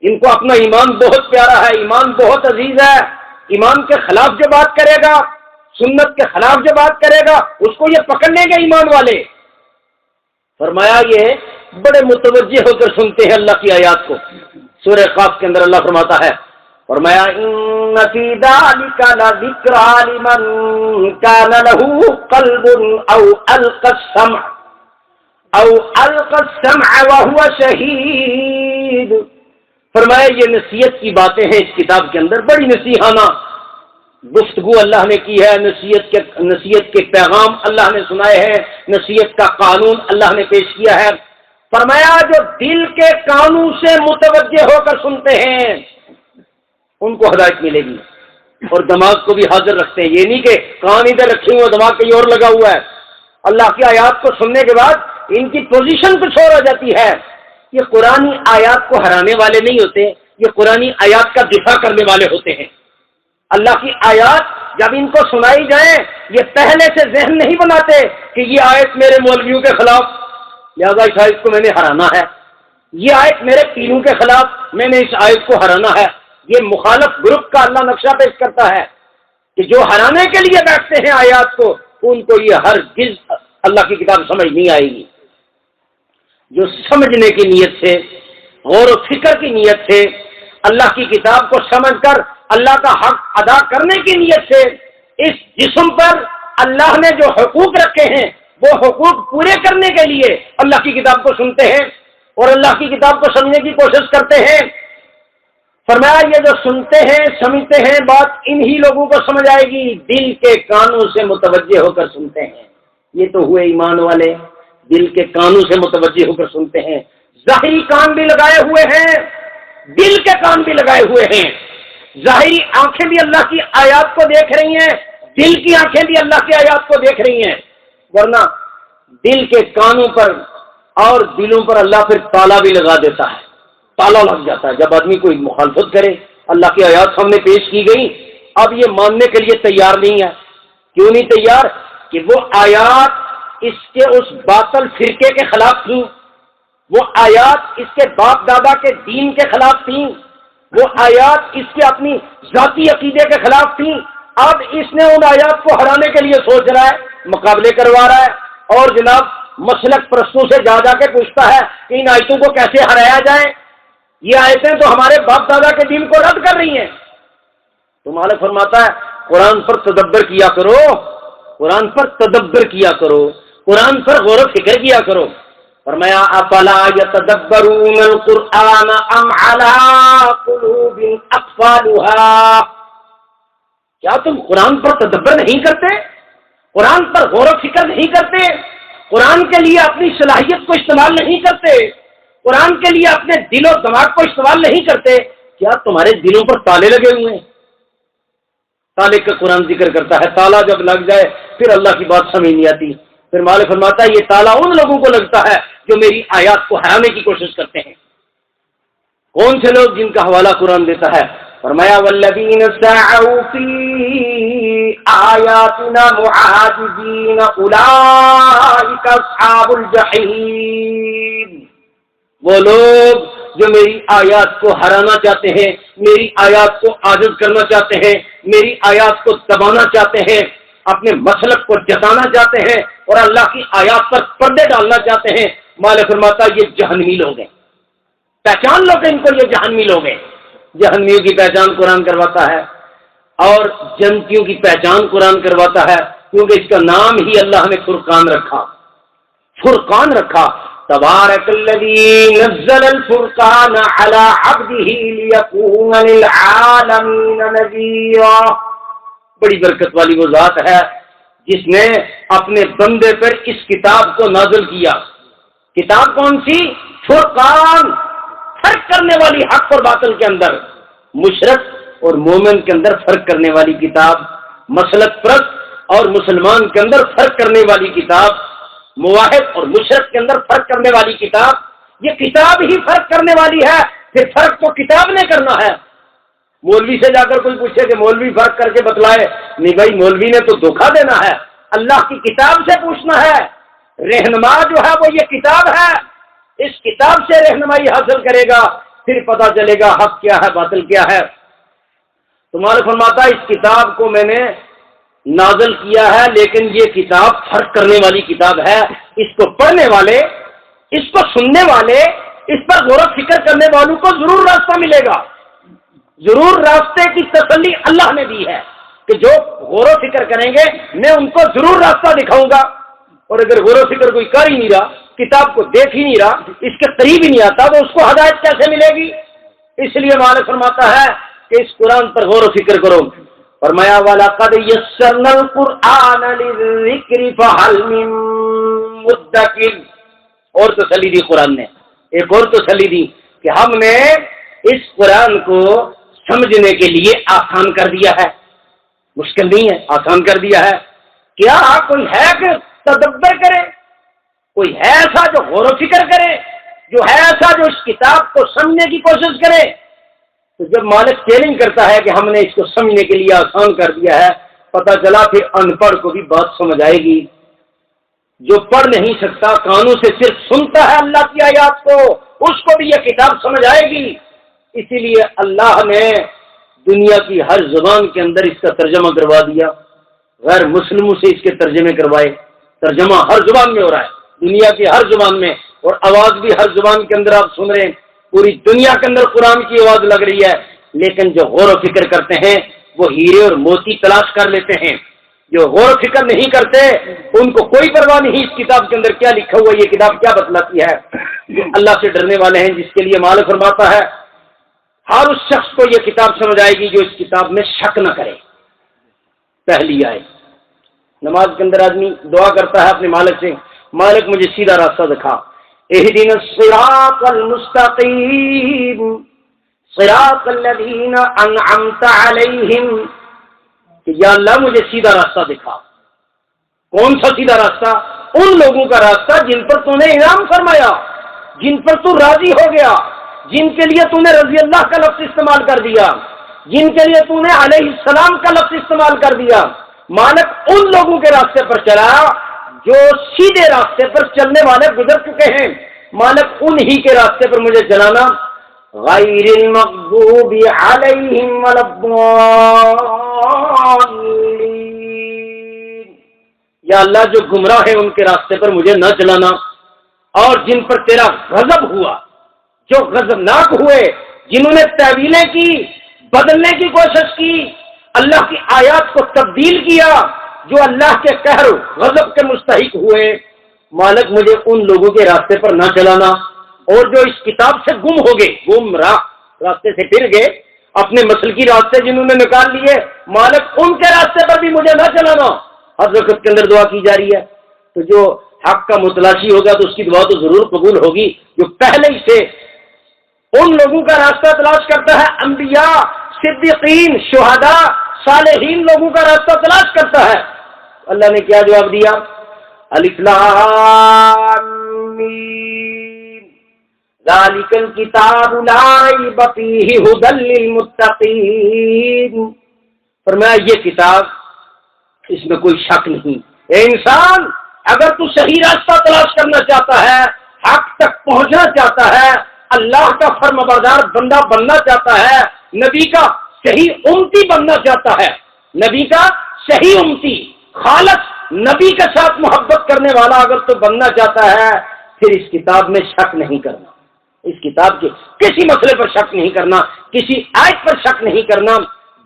ان کو اپنا ایمان بہت پیارا ہے، ایمان بہت عزیز ہے۔ ایمان کے خلاف جو بات کرے گا، سنت کے خلاف جو بات کرے گا اس کو یہ پکڑ لیں گے ایمان والے۔ فرمایا یہ بڑے متوجہ ہو کر سنتے ہیں اللہ کی آیات کو۔ سورہ قاف کے اندر اللہ فرماتا ہے، فرمایا ان فی ذلک لذکری لمن کان لہ قلب او القى السمع وهو شہید۔ فرمایا یہ نصیحت کی باتیں ہیں اس کتاب کے اندر، بڑی نصیحانہ گفتگو اللہ نے کی ہے، نصیحت کے پیغام اللہ نے سنائے ہیں، نصیحت کا قانون اللہ نے پیش کیا ہے۔ فرمایا جو دل کے کانوں سے متوجہ ہو کر سنتے ہیں ان کو ہدایت ملے گی، اور دماغ کو بھی حاضر رکھتے ہیں۔ یہ نہیں کہ کان ادھر رکھے ہوئے دماغ کہیں اور لگا ہوا ہے۔ اللہ کی آیات کو سننے کے بعد ان کی پوزیشن کچھ اور ہو جاتی ہے۔ یہ قرآنی آیات کو ہرانے والے نہیں ہوتے، یہ قرآنی آیات کا دفاع کرنے والے ہوتے ہیں۔ اللہ کی آیات جب ان کو سنائی جائیں یہ پہلے سے ذہن نہیں بناتے کہ یہ آیت میرے مولویوں کے خلاف لہذا اس آیت کو میں نے ہرانا ہے، یہ آیت میرے پیروں کے خلاف میں نے اس آیت کو ہرانا ہے۔ یہ مخالف گروپ کا اللہ نقشہ پیش کرتا ہے کہ جو ہرانے کے لیے بیٹھتے ہیں آیات کو ان کو یہ ہرگز اللہ کی کتاب سمجھ نہیں آئے گی۔ جو سمجھنے کی نیت سے، غور و فکر کی نیت سے، اللہ کی کتاب کو سمجھ کر اللہ کا حق ادا کرنے کی نیت سے اس جسم پر اللہ نے جو حقوق رکھے ہیں وہ حقوق پورے کرنے کے لیے اللہ کی کتاب کو سنتے ہیں اور اللہ کی کتاب کو سمجھنے کی کوشش کرتے ہیں۔ فرمایا یہ جو سنتے ہیں سمجھتے ہیں بات انہی لوگوں کو سمجھ آئے گی دل کے کانوں سے متوجہ ہو کر سنتے ہیں۔ یہ تو ہوئے ایمان والے، دل کے کانوں سے متوجہ ہو کر سنتے ہیں۔ ظاہری کان بھی لگائے ہوئے ہیں، دل کے کان بھی لگائے ہوئے ہیں۔ ظاہری آنکھیں بھی اللہ کی آیات کو دیکھ رہی ہیں، دل کی آنکھیں بھی اللہ کی آیات کو دیکھ رہی ہیں، ورنہ دل کے کانوں پر اور دلوں پر اللہ پھر تالا بھی لگا دیتا ہے، تالا لگ جاتا ہے۔ جب آدمی کوئی مخالفت کرے، اللہ کی آیات سامنے پیش کی گئی، اب یہ ماننے کے لیے تیار نہیں ہے۔ کیوں نہیں تیار؟ کہ وہ آیات اس کے اس باطل فرقے کے خلاف تھیں، وہ آیات اس کے باپ دادا کے دین کے خلاف تھیں، وہ آیات اس کے اپنی ذاتی عقیدے کے خلاف تھیں۔ اب اس نے ان آیات کو ہرانے کے لیے سوچ رہا ہے، مقابلے کروا رہا ہے، اور جناب مسلک پرستوں سے جا جا کے پوچھتا ہے کہ ان آیتوں کو کیسے ہرایا جائے، یہ آیتیں تو ہمارے باپ دادا کے دین کو رد کر رہی ہیں۔ تو مالک فرماتا ہے قرآن پر تدبر کیا کرو، قرآن پر تدبر کیا کرو، قرآن پر غور و فکر کیا کرو۔ فرمایا افلا یتدبرون القرآن ام علی قلوب اقفالها، کیا تم قرآن پر تدبر نہیں کرتے، قرآن پر غور و فکر نہیں کرتے، قرآن کے لیے اپنی صلاحیت کو استعمال نہیں کرتے، قرآن کے لیے اپنے دل و دماغ کو استعمال نہیں کرتے؟ کیا تمہارے دلوں پر تالے لگے ہوئے ہیں؟ تالے کا قرآن ذکر کرتا ہے، تالا جب لگ جائے پھر اللہ کی بات سمجھ نہیں آتی۔ پھر مالک فرماتا ہے یہ تالا ان لوگوں کو لگتا ہے جو میری آیات کو ہرانے کی کوشش کرتے ہیں۔ کون سے لوگ جن کا حوالہ قرآن دیتا ہے؟ فرمایا والذین سعوا فی آیاتنا معاجزین اولئک اصحاب الجحیم، وہ لوگ جو میری آیات کو ہرانا چاہتے ہیں، میری آیات کو عاجز کرنا چاہتے ہیں، میری آیات کو دبانا چاہتے ہیں، اپنے مسلک کو جتانا چاہتے ہیں اور اللہ کی آیات پر پردے ڈالنا چاہتے ہیں، مالک فرماتا یہ جہنمی لوگ ہیں، پہچان لو کہ ان کو یہ جہنمی لوگ ہیں۔ جہنمیوں کی پہچان قرآن کرواتا ہے اور جنتیوں کی پہچان قرآن کرواتا ہے، کیونکہ اس کا نام ہی اللہ نے فرقان رکھا، فرقان رکھا۔ تبارک الذی نزل الفرقان علی عبدہ لیکون للعالمین نذیرا۔ بڑی برکت والی وہ ذات ہے جس نے اپنے بندے پر اس کتاب کو نازل کیا۔ کتاب کون سی؟ فرقان، فرق کرنے والی حق اور باطل کے اندر، مشرک اور مومن کے اندر فرق کرنے والی کتاب، مسلک پرست اور مسلمان کے اندر فرق کرنے والی کتاب، موحد اور مشرک کے اندر فرق کرنے والی کتاب۔ یہ کتاب ہی فرق کرنے والی ہے، پھر فرق تو کتاب نے کرنا ہے۔ مولوی سے جا کر کوئی پوچھے کہ مولوی فرق کر کے بتلائے، نہیں بھائی، مولوی نے تو دھوکہ دینا ہے، اللہ کی کتاب سے پوچھنا ہے۔ رہنما جو ہے وہ یہ کتاب ہے، اس کتاب سے رہنمائی حاصل کرے گا، پھر پتہ چلے گا حق کیا ہے باطل کیا ہے۔ تو مالک فرماتا ہے اس کتاب کو میں نے نازل کیا ہے، لیکن یہ کتاب فرق کرنے والی کتاب ہے۔ اس کو پڑھنے والے، اس کو سننے والے، اس پر غور و فکر کرنے والوں کو ضرور راستہ ملے گا، ضرور راستے کی تسلی اللہ نے دی ہے کہ جو غور و فکر کریں گے میں ان کو ضرور راستہ دکھاؤں گا۔ اور اگر غور و فکر کوئی کر ہی نہیں رہا، کتاب کو دیکھ ہی نہیں رہا، اس کے قریب ہی نہیں آتا، تو اس کو ہدایت کیسے ملے گی؟ اس لیے مالک فرماتا ہے کہ اس قرآن پر غور و فکر کرو۔ فرمایا وَلَقَدْ يَسَّرْنَا الْقُرْآنَ لِلذِّكْرِ فَهَلْ مِن مُدَّكِرٍ۔ اور تسلی دی قرآن نے، ایک اور تسلی دی کہ ہم نے اس قرآن کو سمجھنے کے لیے آسان کر دیا ہے، مشکل نہیں ہے، آسان کر دیا ہے۔ کیا کوئی ہے کہ تدبر کرے، کوئی ہے ایسا جو غور و فکر کرے، جو ہے ایسا جو اس کتاب کو سمجھنے کی کوشش کرے؟ تو جب مالک چیلنج کرتا ہے کہ ہم نے اس کو سمجھنے کے لیے آسان کر دیا ہے، پتہ چلا پھر ان پڑھ کو بھی بات سمجھ آئے گی۔ جو پڑھ نہیں سکتا، کانوں سے صرف سنتا ہے اللہ کی آیات کو، اس کو بھی یہ کتاب سمجھ آئے گی۔ اسی لیے اللہ نے دنیا کی ہر زبان کے اندر اس کا ترجمہ کروا دیا، غیر مسلموں سے اس کے ترجمے کروائے۔ ترجمہ ہر زبان میں ہو رہا ہے، دنیا کی ہر زبان میں، اور آواز بھی ہر زبان کے اندر آپ سن رہے ہیں۔ پوری دنیا کے اندر قرآن کی آواز لگ رہی ہے، لیکن جو غور و فکر کرتے ہیں وہ ہیرے اور موتی تلاش کر لیتے ہیں۔ جو غور و فکر نہیں کرتے ان کو کوئی پرواہ نہیں اس کتاب کے اندر کیا لکھا ہوا ہے، یہ کتاب کیا بتلاتی ہے۔ جو اللہ سے ڈرنے والے ہیں، جس کے لیے مالک فرماتا ہے ہر اس شخص کو یہ کتاب سمجھ آئے گی جو اس کتاب میں شک نہ کرے۔ پہلی آئے نماز کے اندر آدمی دعا کرتا ہے اپنے مالک سے، مالک مجھے سیدھا راستہ دکھا، اہدنا الصراط المستقیم صراط الذین انعمت علیہم، کہ یا اللہ مجھے سیدھا راستہ دکھا۔ کون سا سیدھا راستہ؟ ان لوگوں کا راستہ جن پر تو نے انعام فرمایا، جن پر تو راضی ہو گیا، جن کے لیے تو نے رضی اللہ کا لفظ استعمال کر دیا، جن کے لیے تو نے علیہ السلام کا لفظ استعمال کر دیا۔ مالک ان لوگوں کے راستے پر چلا جو سیدھے راستے پر چلنے والے گزر چکے ہیں، مالک انہی کے راستے پر مجھے چلانا۔ غیر المغضوب علیہم ولا الضالین، یا اللہ جو گمراہ ہیں ان کے راستے پر مجھے نہ چلانا، اور جن پر تیرا غضب ہوا، جو غضبناک ہوئے، جنہوں نے تعویلیں کی، بدلنے کی کوشش کی، اللہ کی آیات کو تبدیل کیا، جو اللہ کے قہر غضب کے مستحق ہوئے، مالک مجھے ان لوگوں کے راستے پر نہ چلانا۔ اور جو اس کتاب سے گم ہو گئے، گمراہ راستے سے پھر گئے، اپنے مسلکی راستے جنہوں نے نکال لیے، مالک ان کے راستے پر بھی مجھے نہ چلانا۔ ہر وقت کے اندر دعا کی جا رہی ہے، تو جو حق کا متلاشی ہوگا تو اس کی دعا تو ضرور قبول ہوگی، جو پہلے ہی سے ان لوگوں کا راستہ تلاش کرتا ہے، انبیاء، صدیقین، شہداء، صالحین لوگوں کا راستہ تلاش کرتا ہے۔ اللہ نے کیا جواب دیا؟ الف لام میم ذالک الکتاب لا ریب فیہ ھدی للمتقین۔ فرمایا یہ کتاب، اس میں کوئی شک نہیں۔ اے انسان، اگر تو صحیح راستہ تلاش کرنا چاہتا ہے، حق تک پہنچنا چاہتا ہے، اللہ کا فرمانبردار بندہ بننا چاہتا ہے، نبی کا صحیح امتی بننا چاہتا ہے، نبی کا صحیح امتی، خالص نبی کے ساتھ محبت کرنے والا اگر تو بننا چاہتا ہے، پھر اس کتاب میں شک نہیں کرنا، اس کتاب کے کسی مسئلے پر شک نہیں کرنا، کسی آیت پر شک نہیں کرنا۔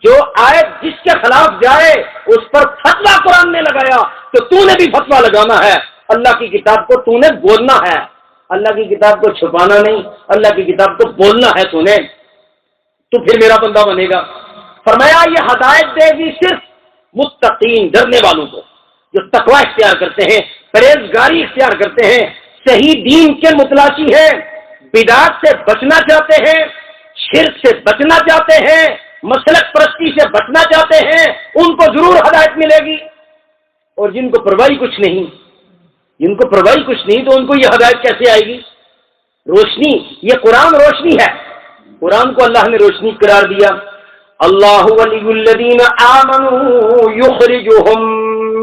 جو آیت جس کے خلاف جائے اس پر فتویٰ قرآن نے لگایا تو نے بھی فتویٰ لگانا ہے۔ اللہ کی کتاب کو تو نے بولنا ہے، اللہ کی کتاب کو چھپانا نہیں، اللہ کی کتاب کو بولنا ہے تو نے، تو پھر میرا بندہ بنے گا۔ فرمایا یہ ہدایت دے گی صرف متقین، ڈرنے والوں کو، جو تقوی اختیار کرتے ہیں، پرہیزگاری اختیار کرتے ہیں، صحیح دین کے متلاشی ہیں، بدعات سے بچنا چاہتے ہیں، شرک سے بچنا چاہتے ہیں، مسلک پرستی سے بچنا چاہتے ہیں، ان کو ضرور ہدایت ملے گی۔ اور جن کو پرواہی کچھ نہیں، جن کو پرواہی کچھ نہیں، تو ان کو یہ ہدایت کیسے آئے گی؟ روشنی، یہ قرآن روشنی ہے، قرآن کو اللہ نے روشنی قرار دیا۔ اللہ ولی الذین آمنوا یخرجہم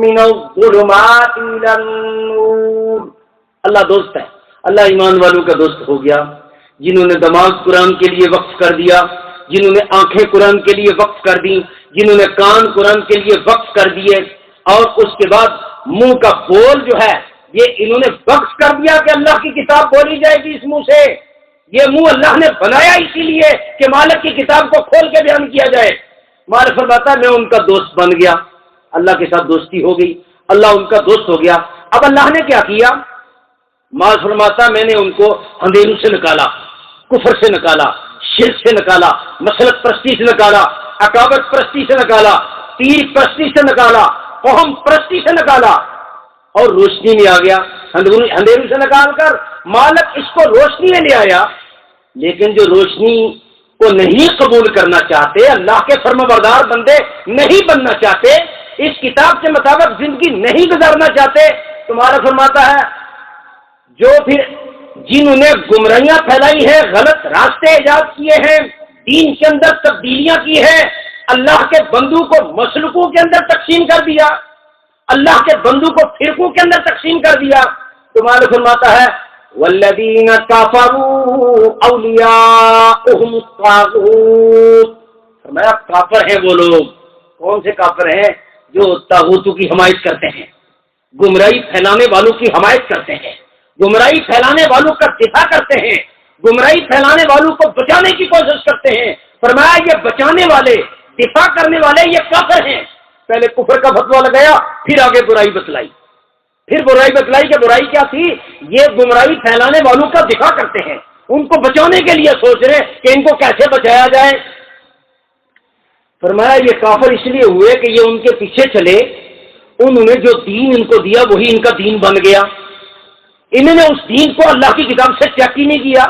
من الظلمات الی النور۔ اللہ دوست ہے، اللہ ایمان والوں کا دوست ہو گیا، جنہوں نے دماغ قرآن کے لیے وقف کر دیا، جنہوں نے آنکھیں قرآن کے لیے وقف کر دی، جنہوں نے کان قرآن کے لیے وقف کر دیے، اور اس کے بعد منہ کا بول جو ہے یہ انہوں نے وقف کر دیا کہ اللہ کی کتاب بولی جائے گی اس منہ سے۔ یہ منہ اللہ نے بنایا اسی لیے کہ مالک کی کتاب کو کھول کے بیان کیا جائے۔ مالک فرماتا ہے میں ان کا دوست بن گیا، اللہ کے ساتھ دوستی ہو گئی، اللہ ان کا دوست ہو گیا۔ اب اللہ نے کیا کیا؟ مالک فرماتا میں نے ان کو اندھیروں سے نکالا، کفر سے نکالا، شرک سے نکالا، مسلک پرستی سے نکالا، اکابر پرستی سے نکالا، پیر پرستی سے نکالا، قوم پرستی سے نکالا، اور روشنی میں آ گیا۔ اندھیروں سے نکال کر مالک اس کو روشنی میں لے آیا۔ لیکن جو روشنی کو نہیں قبول کرنا چاہتے، اللہ کے فرمانبردار بندے نہیں بننا چاہتے، اس کتاب کے مطابق زندگی نہیں گزارنا چاہتے، تمہارا فرماتا ہے جو پھر جنہوں نے گمراہیاں پھیلائی ہیں، غلط راستے ایجاد کیے ہیں، دین کے اندر تبدیلیاں کی ہیں، اللہ کے بندوں کو مسلکوں کے اندر تقسیم کر دیا، اللہ کے بندوں کو فرقوں کے اندر تقسیم کر دیا، تمہارا فرماتا ہے والذین کفروا اولیاؤہم الطاغوت۔ فرمایا کافر ہیں وہ لوگ، کون سے کافر ہیں؟ جو طاغوتوں کی حمایت کرتے ہیں، گمراہی پھیلانے والوں کی حمایت کرتے ہیں، گمراہی پھیلانے والوں کا دفاع کرتے ہیں، گمراہی پھیلانے والوں کو بچانے کی کوشش کرتے ہیں۔ فرمایا یہ بچانے والے، دفاع کرنے والے یہ کافر ہیں۔ پہلے کفر کا فتویٰ لگایا، پھر آگے برائی بتلائی، پھر برائی بتلائی کہ برائی کیا تھی؟ یہ گمراہی پھیلانے والوں کا دفاع کرتے ہیں، ان کو بچانے کے لیے سوچ رہے ہیں کہ ان کو کیسے بچایا جائے۔ فرمایا یہ کافر اس لیے ہوئے کہ یہ ان کے پیچھے چلے، انہوں نے جو دین ان کو دیا وہی ان کا دین بن گیا، انہوں نے اس دین کو اللہ کی کتاب سے چیک ہی نہیں کیا،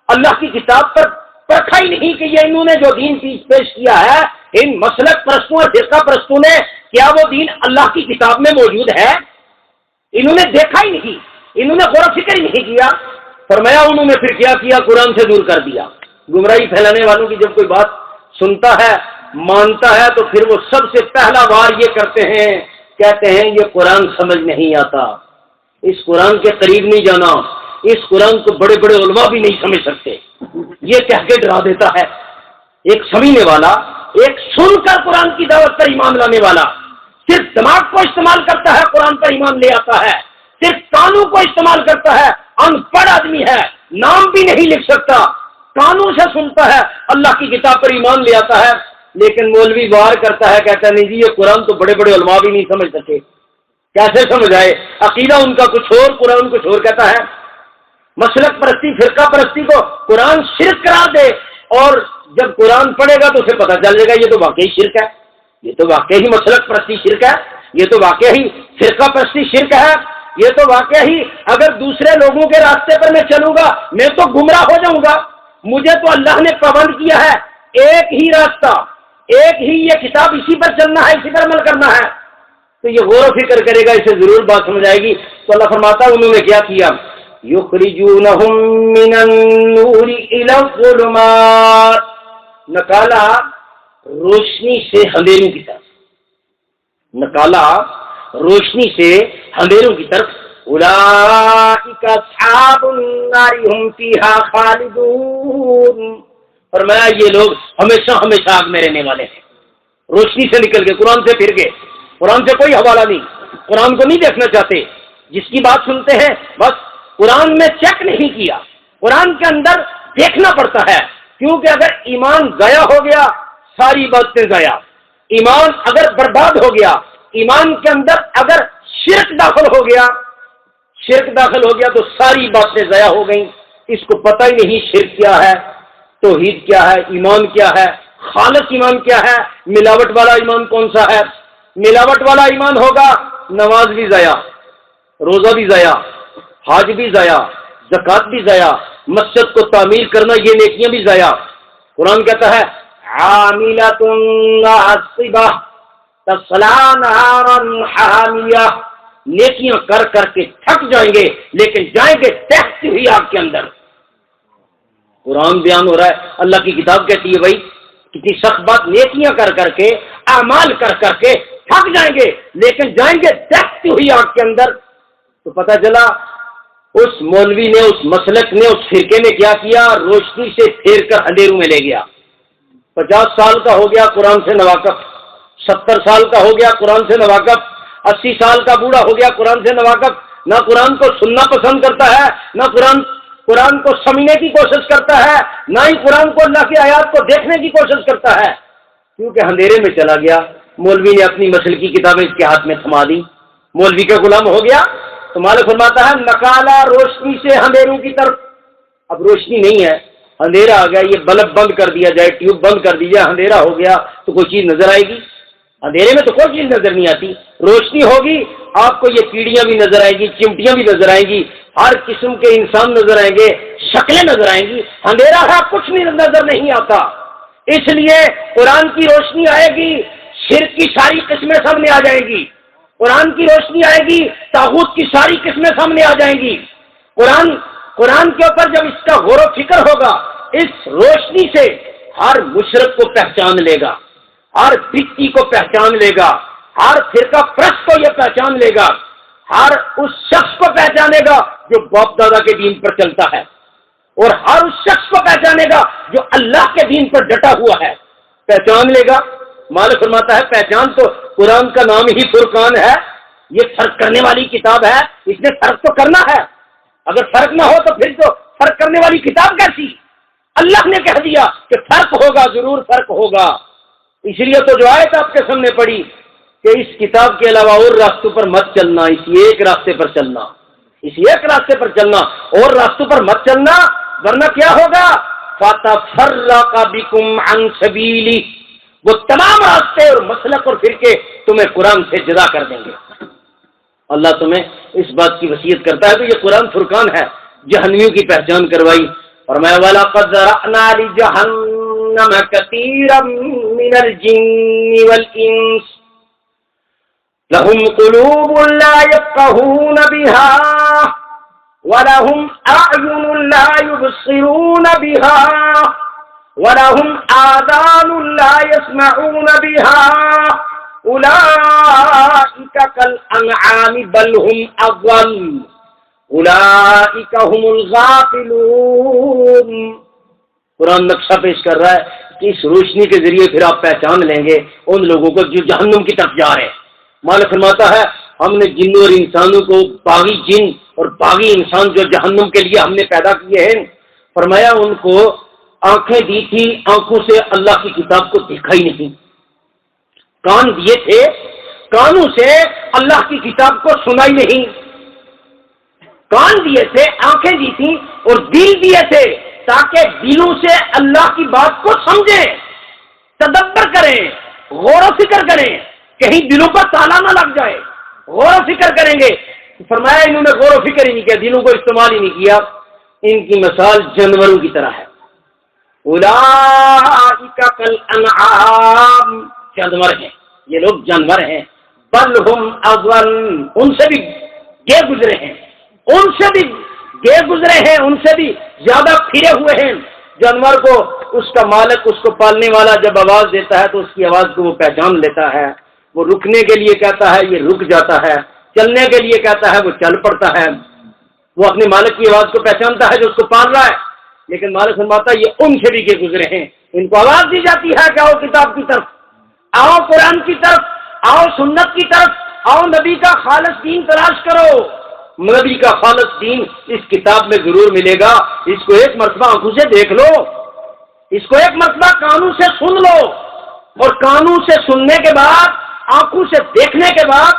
اللہ کی کتاب پر پرکھا ہی نہیں کہ یہ انہوں نے جو دین پیش کیا ہے ان مسلک پرستوں اور فرقہ پرستوں نے، کیا وہ دین اللہ کی کتاب میں موجود ہے؟ انہوں نے دیکھا ہی نہیں، انہوں نے غور و فکر ہی نہیں کیا۔ فرمایا انہوں نے پھر کیا کیا؟ قرآن سے دور کر دیا۔ گمراہی پھیلانے والوں کی جب کوئی بات سنتا ہے، مانتا ہے، تو پھر وہ سب سے پہلا وار یہ کرتے ہیں، کہتے ہیں یہ قرآن سمجھ نہیں آتا، اس قرآن کے قریب نہیں جانا، اس قرآن کو بڑے بڑے علماء بھی نہیں سمجھ سکتے، یہ کہہ کے ڈرا دیتا ہے۔ ایک سمجھنے والا، ایک سن کر قرآن کی دعوت پر ایمان لانے والا، صرف دماغ کو استعمال کرتا ہے قرآن پر ایمان لے آتا ہے، صرف کانوں کو استعمال کرتا ہے، ان پڑھ آدمی ہے، نام بھی نہیں لکھ سکتا، کانوں سے سنتا ہے، اللہ کی کتاب پر ایمان لے آتا ہے، لیکن مولوی وار کرتا ہے، کہتا ہے نہیں جی یہ قرآن تو بڑے بڑے علماء بھی نہیں سمجھ سکے، کیسے سمجھ آئے؟ عقیدہ ان کا کچھ اور، قرآن کچھ اور کہتا ہے۔ مسلک پرستی، فرقہ پرستی کو قرآن شرک قرار دے، اور جب قرآن پڑھے گا تو اسے پتہ چل جائے گا یہ تو واقعی شرک ہے، یہ تو واقعی مسلک پرستی شرک ہے، یہ تو واقعی فرقہ پرستی شرک ہے، یہ تو واقعی اگر دوسرے لوگوں کے راستے پر میں چلوں گا میں تو گمراہ ہو جاؤں گا، مجھے تو اللہ نے پابند کیا ہے ایک ہی راستہ، ایک ہی یہ کتاب، اسی پر چلنا ہے، اسی پر عمل کرنا ہے، تو یہ غور و فکر کرے گا، اسے ضرور بات سمجھ آئے گی۔ تو اللہ فرماتا ہے انہوں نے کیا کیا؟ یخرجونہم من النور الی الظلمات، نکالا روشنی سے اندھیروں کی طرف، نکالا روشنی سے اندھیروں کی طرف۔ اولئک اصحاب النار هم فیہا خالدون، فرمایا یہ لوگ ہمیشہ ہمیشہ آگ میں رہنے والے ہیں، روشنی سے نکل گئے، قرآن سے پھر گئے، قرآن سے کوئی حوالہ نہیں، قرآن کو نہیں دیکھنا چاہتے، جس کی بات سنتے ہیں بس قرآن میں چیک نہیں کیا، قرآن کے اندر دیکھنا پڑتا ہے، کیونکہ اگر ایمان ضائع ہو گیا ساری باتیں ضائع، ایمان اگر برباد ہو گیا، ایمان کے اندر اگر شرک داخل ہو گیا تو ساری باتیں ضائع ہو گئیں، اس کو پتہ ہی نہیں شرک کیا ہے، توحید کیا ہے، ایمان کیا ہے، خالص ایمان کیا ہے، ملاوٹ والا ایمان کون سا ہے۔ ملاوٹ والا ایمان ہوگا نماز بھی ضائع، روزہ بھی ضائع، حج بھی ضائع، زکوٰۃ بھی ضائع، مسجد کو تعمیر کرنا یہ نیکیاں بھی ضائع۔ قرآن کہتا ہے عاملۃ ناصبہ تصلیٰ نارا حامیہ، نیکیاں کر کر کے تھک جائیں گے لیکن جائیں گے دہتی ہوئی آگ کے اندر۔ قرآن بیان ہو رہا ہے، اللہ کی کتاب کہتی ہے بھائی کتنی سخت بات، نیکیاں کر کر کے اعمال کر کر کے تھک جائیں گے لیکن جائیں گے دہتی ہوئی آگ کے اندر۔ تو پتہ چلا اس مولوی نے، اس مسلک نے، اس فرقے نے کیا کیا، روشنی سے پھیر کر اندھیروں میں لے گیا۔ 50 سال کا ہو گیا قرآن سے ناواقف، 70 سال کا ہو گیا قرآن سے ناواقف، 80 سال کا بوڑھا ہو گیا قرآن سے ناواقف، نہ قرآن کو سننا پسند کرتا ہے، نہ قرآن کو سمجھنے کی کوشش کرتا ہے، نہ ہی قرآن کو، اللہ کی آیات کو دیکھنے کی کوشش کرتا ہے، کیونکہ اندھیرے میں چلا گیا۔ مولوی نے اپنی مسل کی کتابیں اس کے ہاتھ میں تھما دی، مولوی کا غلام ہو گیا۔ تو مالک فرماتا ہے نکالا روشنی سے اندھیروں کی طرف، اب روشنی نہیں ہے، اندھیرا آ گیا، یہ بلب بند کر دیا جائے، ٹیوب بند کر دی جائے، اندھیرا ہو گیا تو کوئی چیز نظر آئے گی؟ اندھیرے میں تو کوئی چیز نظر نہیں آتی، روشنی ہوگی آپ کو یہ کیڑیاں بھی نظر آئیں گی، چمٹیاں بھی نظر آئیں گی، ہر قسم کے انسان نظر آئیں گے، شکلیں نظر آئیں گی۔ اندھیرا ہے کچھ نہیں نظر نہیں آتا، اس لیے قرآن کی روشنی آئے گی، شرک کی ساری قسمیں سامنے آ جائیں گی، قرآن کی روشنی آئے گی، طاغوت کی ساری قسمیں سامنے آ جائیں گی۔ قرآن کے اوپر جب اس کا غور و فکر ہوگا، اس روشنی سے ہر مشرک کو پہچان لے گا، ہر بتی کو پہچان لے گا، ہر فرقہ پرست کو یہ پہچان لے گا، ہر اس شخص کو پہچانے گا جو باپ دادا کے دین پر چلتا ہے، اور ہر اس شخص کو پہچانے گا جو اللہ کے دین پر ڈٹا ہوا ہے، پہچان لے گا۔ مالک فرماتا ہے پہچان تو قرآن کا نام ہی فرقان ہے، یہ فرق کرنے والی کتاب ہے، اس نے فرق تو کرنا ہے، اگر فرق نہ ہو تو پھر تو فرق کرنے والی کتاب کیسی؟ اللہ نے کہہ دیا کہ فرق ہوگا، ضرور فرق ہوگا، اس لیے تو جو آیت آپ کے سامنے پڑھی کہ اس کتاب کے علاوہ اور راستوں پر مت چلنا، اسی ایک راستے پر چلنا، اسی ایک راستے پر چلنا، اور راستوں پر مت چلنا، ورنہ کیا ہوگا؟ فَتَفَرَّقَ بِكُمْ عَنْ سَبِيلِهِ، وہ تمام راستے اور مسلک اور فرقے تمہیں قرآن سے جدا کر دیں گے۔ اللہ تمہیں اس بات کی وصیت کرتا ہے، تو یہ قرآن فرقان ہے، جہنمیوں کی پہچان کروائی۔ فرمایا وَلَقَدْ ذَرَأْنَا لِجَهَنَّمَ كَثِيرًا مِنَ الْجِنِّ وَالْإِنسِ لَهُمْ قُلُوبٌ لَا يَفْقَهُونَ بِهَا وَلَهُمْ أَعْيُنٌ لَا يُبْصِرُونَ بِهَا وَلَهُمْ آذَانٌ لَا يَسْمَعُونَ بِهَا أُولَئِكَ كَالْأَنْعَامِ بَلْ هُمْ أَضَلُّ أُولَئِكَ هُمُ الْغَافِلُونَ۔ قرآن نقشہ پیش کر رہا ہے کہ اس روشنی کے ذریعے پھر آپ پہچان لیں گے ان لوگوں کو جو جہنم کی طرف جا رہے ہیں۔ مالک فرماتا ہے ہم نے جنوں اور انسانوں کو، باغی جن اور باغی انسان جو جہنم کے لیے ہم نے پیدا کیے ہیں، فرمایا ان کو آنکھیں دی تھی، آنکھوں سے اللہ کی کتاب کو دیکھا ہی نہیں، کان دیے تھے، کانوں سے اللہ کی کتاب کو سنا ہی نہیں، کان دیے تھے، آنکھیں دی تھی اور دل دیے تھے تاکہ دلوں سے اللہ کی بات کو سمجھیں، تدبر کریں، غور و فکر کریں، کہیں دلوں پر تالا نہ لگ جائے، غور و فکر کریں گے۔ فرمایا انہوں نے غور و فکر ہی نہیں کیا، دلوں کو استعمال ہی نہیں کیا، ان کی مثال جانوروں کی طرح ہے۔ اولئک کالانعام، جانور ہیں یہ لوگ، جانور ہیں، بل ہم اضل، ان سے بھی گئے گزرے ہیں، ان سے بھی گئے گزرے ہیں، ان سے بھی زیادہ پھرے ہوئے ہیں۔ جانور کو اس کا مالک، اس کو پالنے والا جب آواز دیتا ہے تو اس کی آواز کو وہ پہچان لیتا ہے، وہ رکنے کے لیے کہتا ہے یہ رک جاتا ہے، چلنے کے لیے کہتا ہے وہ چل پڑتا ہے، وہ اپنے مالک کی آواز کو پہچانتا ہے جو اس کو پال رہا ہے۔ لیکن مالک فرماتا ہے یہ ان سے بھی کے گزرے ہیں، ان کو آواز دی جاتی ہے کہ آؤ کتاب کی طرف، آؤ قرآن کی طرف، آؤ سنت کی طرف، آؤ نبی کا خالص دین تلاش کرو۔ نبی کا خالص دین اس کتاب میں ضرور ملے گا، اس کو ایک مرتبہ آنکھوں سے دیکھ لو، اس کو ایک مرتبہ کانوں سے سن لو، اور کانوں سے سننے کے بعد، آنکھوں سے دیکھنے کے بعد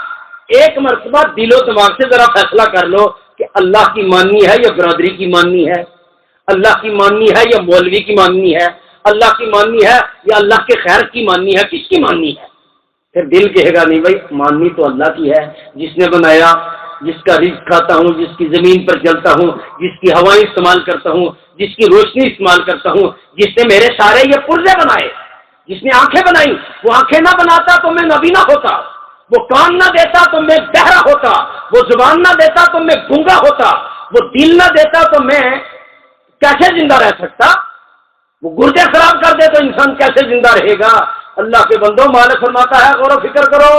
ایک مرتبہ دل و دماغ سے ذرا فیصلہ کر لو کہ اللہ کی ماننی ہے یا برادری کی ماننی ہے، اللہ کی ماننی ہے یا مولوی کی ماننی ہے، اللہ کی ماننی ہے یا اللہ کے خیر کی ماننی ہے، کس کی ماننی ہے؟ پھر دل کہے گا نہیں بھائی ماننی تو اللہ کی ہے، جس نے بنایا، جس کا رزق کھاتا ہوں، جس کی زمین پر چلتا ہوں، جس کی ہوائیں استعمال کرتا ہوں، جس کی روشنی استعمال کرتا ہوں، جس نے میرے سارے یہ پرزے بنائے، جس نے آنکھیں بنائی، وہ آنکھیں نہ بناتا تو میں نبی نہ ہوتا، وہ کان نہ دیتا تو میں بہرا ہوتا، وہ زبان نہ دیتا تو میں گونگا ہوتا، وہ دل نہ دیتا تو میں کیسے زندہ رہ سکتا؟ وہ گردے خراب کر دے تو انسان کیسے زندہ رہے گا؟ اللہ کے بندوں، مالک فرماتا ہے غور و فکر کرو،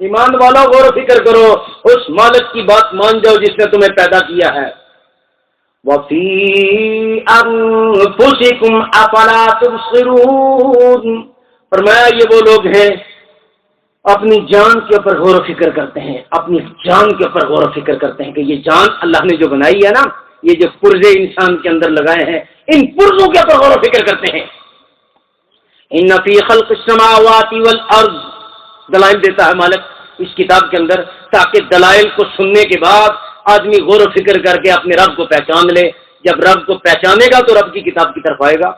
ایمان والوں غور و فکر کرو، اس مالک کی بات مان جاؤ جس نے تمہیں پیدا کیا ہے۔ وَفِي أَنفُسِكُمْ أَفَلَا تُبْصِرُونَ، فرمایا یہ وہ لوگ ہیں اپنی جان کے اوپر غور و فکر کرتے ہیں، اپنی جان کے اوپر غور و فکر کرتے ہیں کہ یہ جان اللہ نے جو بنائی ہے نا، یہ جو پرزے انسان کے اندر لگائے ہیں، ان پرزوں کے اوپر غور و فکر کرتے ہیں۔ ان فی خلق السماوات والارض، دلائل دیتا ہے مالک اس کتاب کے اندر، تاکہ دلائل کو سننے کے بعد آدمی غور و فکر کر کے اپنے رب کو پہچان لے۔ جب رب کو پہچانے گا تو رب کی کتاب کی طرف آئے گا،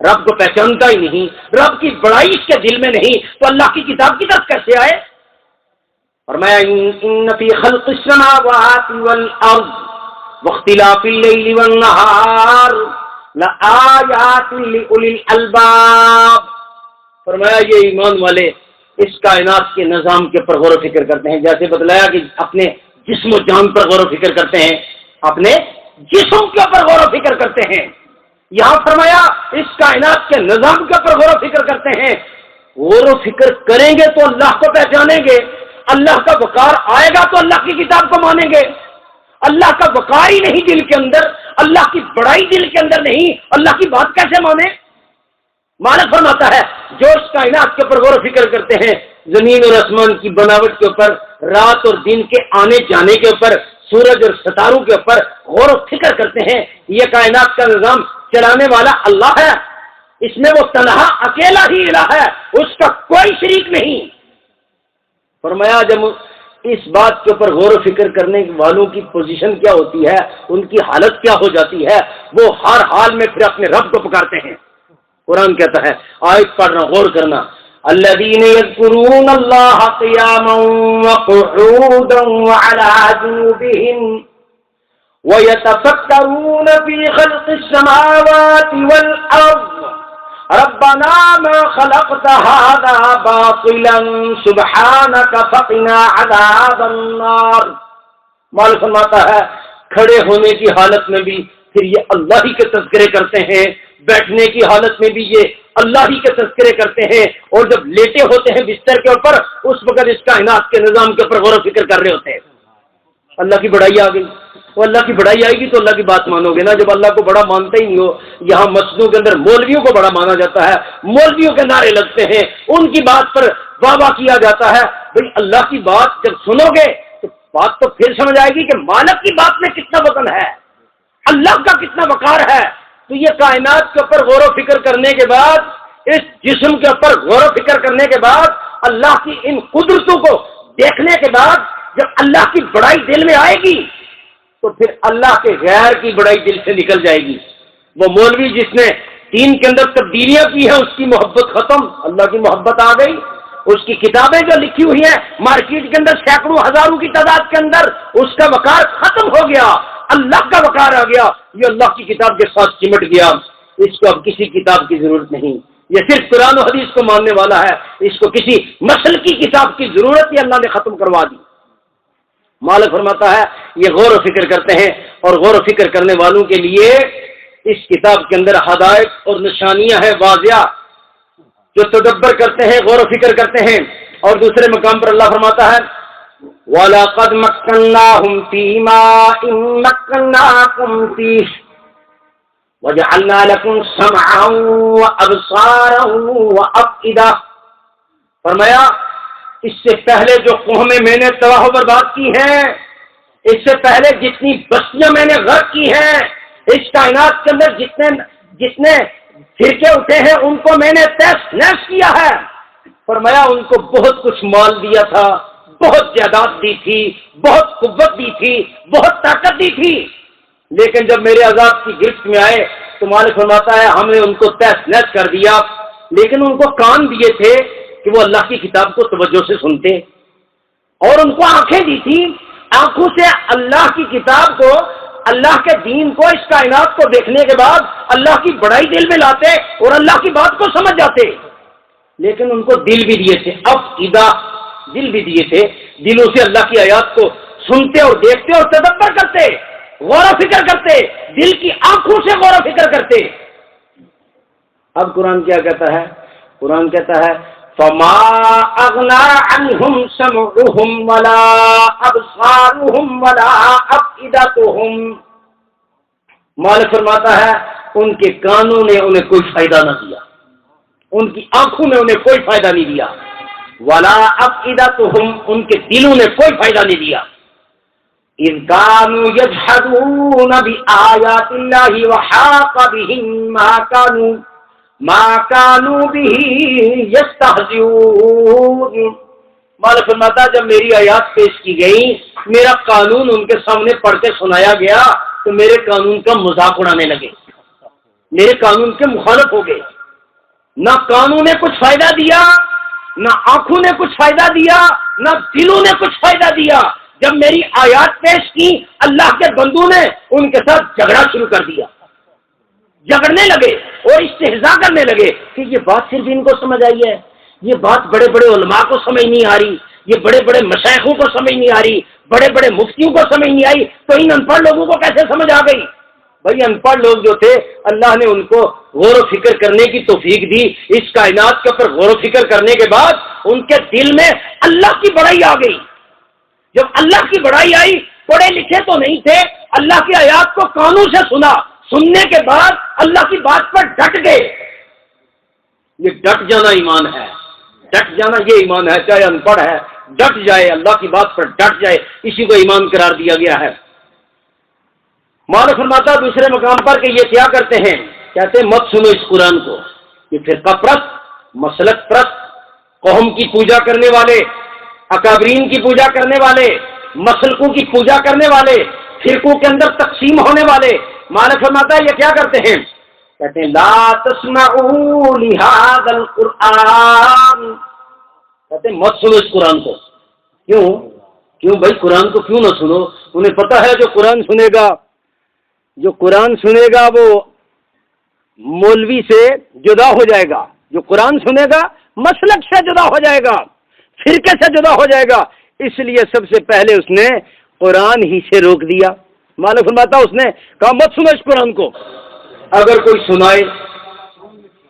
رب کو پہچانتا ہی نہیں، رب کی بڑائی اس کے دل میں نہیں، تو اللہ کی کتاب کی طرف کیسے آئے؟ فرمایا ان فی خلق السماوات والارض واختلاف اللیل والنہار لآیات لأولی الالباب، فرمایا یہ ایمان والے اس کائنات کے نظام کے اوپر غور و فکر کرتے ہیں، جیسے بتلایا کہ اپنے جسم و جان پر غور و فکر کرتے ہیں، اپنے جسم کے اوپر غور و فکر کرتے ہیں۔ یہاں فرمایا اس کائنات کے نظام کے اوپر غور و فکر کرتے ہیں۔ غور و فکر کریں گے تو اللہ کو پہچانیں گے، اللہ کا وقار آئے گا تو اللہ کی کتاب کو مانیں گے۔ اللہ کا وقار ہی نہیں دل کے اندر، اللہ کی بڑائی دل کے اندر نہیں، اللہ کی بات کیسے مانے؟ مالک فرماتا ہے جو اس کائنات کے اوپر غور و فکر کرتے ہیں، زمین اور آسمان کی بناوٹ کے اوپر، رات اور دن کے آنے جانے کے اوپر، سورج اور ستاروں کے اوپر غور و فکر کرتے ہیں، یہ کائنات کا نظام چلانے والا اللہ ہے، اس میں وہ تنہا اکیلا ہی الہ ہے، اس کا کوئی شریک نہیں۔ فرمایا جب اس بات کے اوپر غور و فکر کرنے والوں کی پوزیشن کیا ہوتی ہے، ان کی حالت کیا ہو جاتی ہے، وہ ہر حال میں پھر اپنے رب کو پکارتے ہیں۔ قرآن کہتا ہے، آیت پڑھ رہا غور کرنا، الذین یذکرون اللہ قیاما وقعودا وعلی جنوبہم ویتفکرون فی خلق السماوات والارض ربنا ما خلقت هذا باطلا سبحانک فقنا عذاب النار۔ مالک فرماتا ہے کھڑے ہونے کی حالت میں بھی پھر یہ اللہ ہی کے تذکرے کرتے ہیں، بیٹھنے کی حالت میں بھی یہ اللہ ہی کے تذکرے کرتے ہیں، اور جب لیٹے ہوتے ہیں بستر کے اوپر اس وقت اس کائنات کے نظام کے اوپر غور و فکر کر رہے ہوتے ہیں۔ اللہ کی بڑائی آ گئی، وہ اللہ کی بڑائی آئے گی تو اللہ کی بات مانو گے نا۔ جب اللہ کو بڑا مانتے ہی نہیں ہو، یہاں مسجدوں کے اندر مولویوں کو بڑا مانا جاتا ہے، مولویوں کے نعرے لگتے ہیں، ان کی بات پر واہ واہ کیا جاتا ہے، بھئی اللہ کی بات جب سنو گے تو بات تو پھر سمجھ آئے گی کہ مالک کی بات میں کتنا وزن ہے، اللہ کا کتنا وقار ہے۔ تو یہ کائنات کے اوپر غور و فکر کرنے کے بعد، اس جسم کے اوپر غور و فکر کرنے کے بعد، اللہ کی ان قدرتوں کو دیکھنے کے بعد جب اللہ کی بڑائی دل میں آئے گی تو پھر اللہ کے غیر کی بڑائی دل سے نکل جائے گی۔ وہ مولوی جس نے دین کے اندر تبدیلیاں کی ہیں، اس کی محبت ختم، اللہ کی محبت آ گئی۔ اس کی کتابیں جو لکھی ہوئی ہیں مارکیٹ کے اندر سینکڑوں ہزاروں کی تعداد کے اندر، اس کا وقار ختم ہو گیا، اللہ کا وقار آ گیا، یہ اللہ کی کتاب کے ساتھ چمٹ گیا، اس کو اب کسی کتاب کی ضرورت نہیں، یہ صرف قرآن و حدیث کو ماننے والا ہے، اس کو کسی مسل کی کتاب کی ضرورت ہی اللہ نے ختم کروا دی۔ مالک فرماتا ہے یہ غور و فکر کرتے ہیں، اور غور و فکر کرنے والوں کے لیے اس کتاب کے اندر ہدایت اور نشانیاں ہیں واضح، جو تدبر کرتے ہیں، غور و فکر کرتے ہیں۔ اور دوسرے مقام پر اللہ فرماتا ہے وَلَقَدْ مَكَّنَّاهُمْ فِي مَاءٍ مَكَّنَّاكُمْ فِيهِ وَجَعَلْنَا لَكُمْ سَمْعًا وَأَبْصَارًا وَأَفْئِدَةً، فرمایا اس سے پہلے جو قومیں میں نے تباہ و برباد کی ہیں، اس سے پہلے جتنی بستیاں میں نے غرق کی ہیں، اس کائنات کے اندر جتنے فرقے اٹھے ہیں، ان کو میں نے تہس نہس کیا ہے۔ فرمایا ان کو بہت کچھ مال دیا تھا، بہت جائیداد دی تھی، بہت قوت دی تھی، بہت طاقت دی تھی، لیکن جب میرے عذاب کی گرفت میں آئے تو مالک فرماتا ہے ہم نے ان کو تہس نہس کر دیا۔ لیکن ان کو کان دیے تھے کہ وہ اللہ کی کتاب کو توجہ سے سنتے، اور ان کو آنکھیں دی تھی، آنکھوں سے اللہ کی کتاب کو، اللہ کے دین کو، اس کائنات کو دیکھنے کے بعد اللہ کی بڑائی دل میں لاتے اور اللہ کی بات کو سمجھ جاتے۔ لیکن ان کو دل بھی دیے تھے، افئدہ، دل بھی دیے تھے، دلوں سے اللہ کی آیات کو سنتے اور دیکھتے اور تدبر کرتے، غور و فکر کرتے، دل کی آنکھوں سے غور و فکر کرتے۔ اب قرآن کیا کہتا ہے؟ قرآن کہتا ہے فَمَا أَغْنَىٰ عَنْهُمْ سَمْعُهُمْ وَلَا أَبْصَارُهُمْ وَلَا أَفْئِدَتُهُمْ، مالک فرماتا ہے ان کے کانوں نے انہیں کوئی فائدہ نہ دیا، ان کی آنکھوں نے انہیں کوئی فائدہ نہیں دیا، وَلَا أَفْئِدَتُهُمْ، ان کے دلوں نے کوئی فائدہ نہیں دیا۔ إِذْ كَانُوا يَجْحَدُونَ بِآيَاتِ اللَّهِ وَحَاقَ بِهِم مَا كَانُوا بِهِ يَسْتَهْزِئُونَ، مالک فرماتا جب میری آیات پیش کی گئی، میرا قانون ان کے سامنے پڑھ کے سنایا گیا تو میرے قانون کا مذاق اڑانے لگے، میرے قانون کے مخالف ہو گئے۔ نہ قانون نے کچھ فائدہ دیا، نہ آنکھوں نے کچھ فائدہ دیا، نہ دلوں نے کچھ فائدہ دیا۔ جب میری آیات پیش کی، اللہ کے بندوں نے ان کے ساتھ جھگڑا شروع کر دیا، جھگڑنے لگے اور استہزاء کرنے لگے کہ یہ بات صرف ان کو سمجھ آئی ہے، یہ بات بڑے بڑے علماء کو سمجھ نہیں آ رہی، یہ بڑے بڑے مشائخوں کو سمجھ نہیں آ رہی، بڑے بڑے مفتیوں کو سمجھ نہیں آئی، تو ان ان پڑھ لوگوں کو کیسے سمجھ آ گئی؟ بھائی ان پڑھ لوگ جو تھے اللہ نے ان کو غور و فکر کرنے کی توفیق دی، اس کائنات کے اوپر غور و فکر کرنے کے بعد ان کے دل میں اللہ کی بڑائی آ گئی۔ جب اللہ کی بڑائی آئی، پڑھے لکھے تو نہیں تھے، اللہ کی آیات کو کانوں سے سنا، سننے کے بعد اللہ کی بات پر ڈٹ گئے۔ یہ ڈٹ جانا ایمان ہے، ڈٹ جانا یہ ایمان ہے، چاہے ان پڑھ ہے ڈٹ جائے، اللہ کی بات پر ڈٹ جائے، اسی کو ایمان قرار دیا گیا ہے۔ مالک فرماتا دوسرے مقام پر کہ یہ کیا کرتے ہیں، کہتے ہیں مت سنو اس قرآن کو، یہ فرقہ پرست، مسلک پرست، قوم کی پوجا کرنے والے، اکابرین کی پوجا کرنے والے، مسلکوں کی پوجا کرنے والے، فرقوں کے اندر تقسیم ہونے والے، مالک فرماتا ہے یہ کیا کرتے ہیں، کہتے ہیں لا تسمعوا لهذا القرآن، کہتے ہیں مت سنو اس قرآن کو۔ کیوں بھائی قرآن کو کیوں نہ سنو؟ انہیں پتا ہے جو قرآن سنے گا وہ مولوی سے جدا ہو جائے گا، جو قرآن سنے گا مسلک سے جدا ہو جائے گا، فرقے سے جدا ہو جائے گا، اس لیے سب سے پہلے اس نے قرآن ہی سے روک دیا۔ مالک فرماتا اس نے کہا مت سنو اس قرآن کو۔ اگر کوئی سنائے،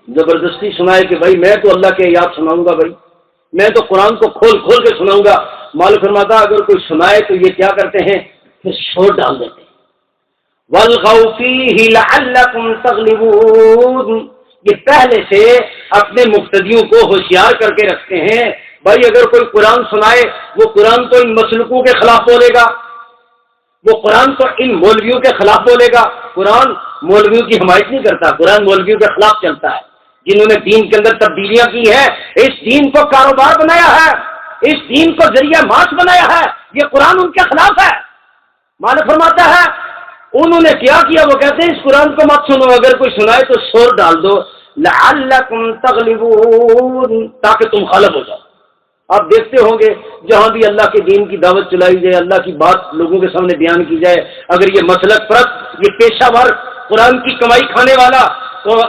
زبردستی سنائے کہ بھائی میں تو اللہ کے آیات سناؤں گا، بھائی میں تو قرآن کو کھول کھول کے سناؤں گا، مالک فرماتا اگر کوئی سنائے تو یہ کیا کرتے ہیں، پھر شور ڈال دیتے ہیں۔ وَالْغَوْا فِيهِ لَعَلَّكُمْ تَغْلِبُونَ، یہ پہلے سے اپنے مقتدیوں کو ہوشیار کر کے رکھتے ہیں، بھائی اگر کوئی قرآن سنائے وہ قرآن تو ان مسلکوں کے خلاف بولے گا، وہ قرآن تو ان مولویوں کے خلاف بولے گا۔ قرآن مولویوں کی حمایت نہیں کرتا، قرآن مولویوں کے خلاف چلتا ہے، جنہوں نے دین کے اندر تبدیلیاں کی ہیں، اس دین کو کاروبار بنایا ہے، اس دین کو ذریعہ معاش بنایا ہے، یہ قرآن ان کے خلاف ہے۔ مالک فرماتا ہے انہوں نے کیا کیا، وہ کہتے ہیں اس قرآن کو مت سنو، اگر کوئی سنائے تو شور ڈال دو، لعلکم تغلبون، تاکہ تم غالب ہو جاؤ۔ آپ دیکھتے ہوں گے جہاں بھی اللہ کے دین کی دعوت چلائی جائے، اللہ کی بات لوگوں کے سامنے بیان کی جائے، اگر یہ مسلک پرست، یہ پیشہ ور، قرآن کی کمائی کھانے والا،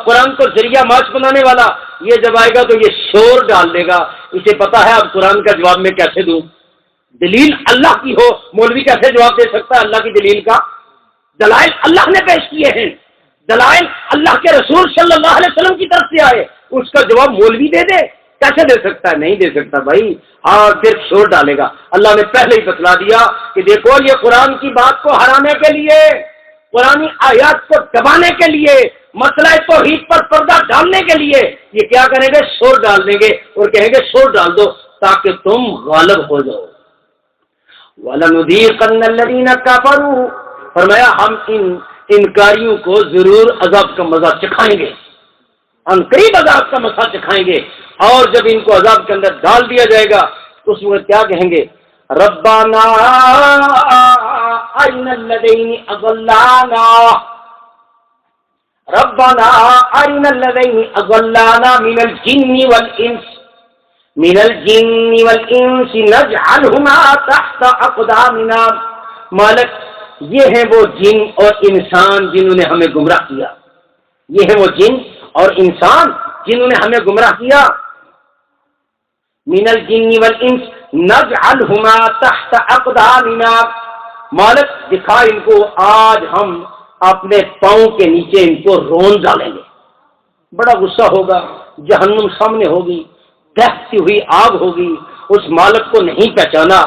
قرآن کو ذریعہ معاش بنانے والا، یہ جب آئے گا تو یہ شور ڈال دے گا، اسے پتا ہے اب قرآن کا جواب میں کیسے دوں، دلیل اللہ کی ہو، مولوی کیسے جواب دے سکتا ہے اللہ کی دلیل کا؟ دلائل اللہ نے پیش کیے ہیں، دلائل اللہ کے رسول صلی اللہ علیہ وسلم کی طرف سے آئے، اس کا جواب مولوی دے دے، کیسے دے سکتا ہے؟ نہیں دے سکتا بھائی، ہاں پھر شور ڈالے گا۔ اللہ نے پہلے ہی بتلا دیا کہ دیکھو یہ قرآن کی بات کو ہرانے کے لیے، قرآنی آیات کو دبانے کے لیے، مسئلہ توحید پر پردہ ڈالنے کے لیے یہ کیا کریں گے؟ شور ڈال دیں گے اور کہیں گے شور ڈال دو تاکہ تم غالب ہو جاؤ۔ وَلَنُذِيقَنَّ الَّذِينَ كَفَرُوا، فرمایا ہم ان انکاریوں کو ضرور عذاب کا مزہ چکھائیں گے، ان قریب عذاب کا مزہ چکھائیں گے۔ اور جب ان کو عذاب کے اندر ڈال دیا جائے گا تو اس وقت کیا کہیں گے؟ ربنا ارنا الذین اضلانا، ربنا ارنا الذین اضلانا من الجن والانس، من الجن والانس نجعلهما تحت اقدامنا۔ مالک یہ ہیں وہ جن اور انسان جنہوں نے ہمیں گمراہ کیا، یہ ہیں وہ جن اور انسان جنہوں نے ہمیں گمراہ کیا۔ من الجن والانس نجعلهما تحت اقدامنا، مالک دکھا ان کو آج ہم اپنے پاؤں کے نیچے ان کو رون ڈالیں گے۔ بڑا غصہ ہوگا، جہنم سامنے ہوگی، دہتی ہوئی آگ ہوگی، اس مالک کو نہیں پہچانا،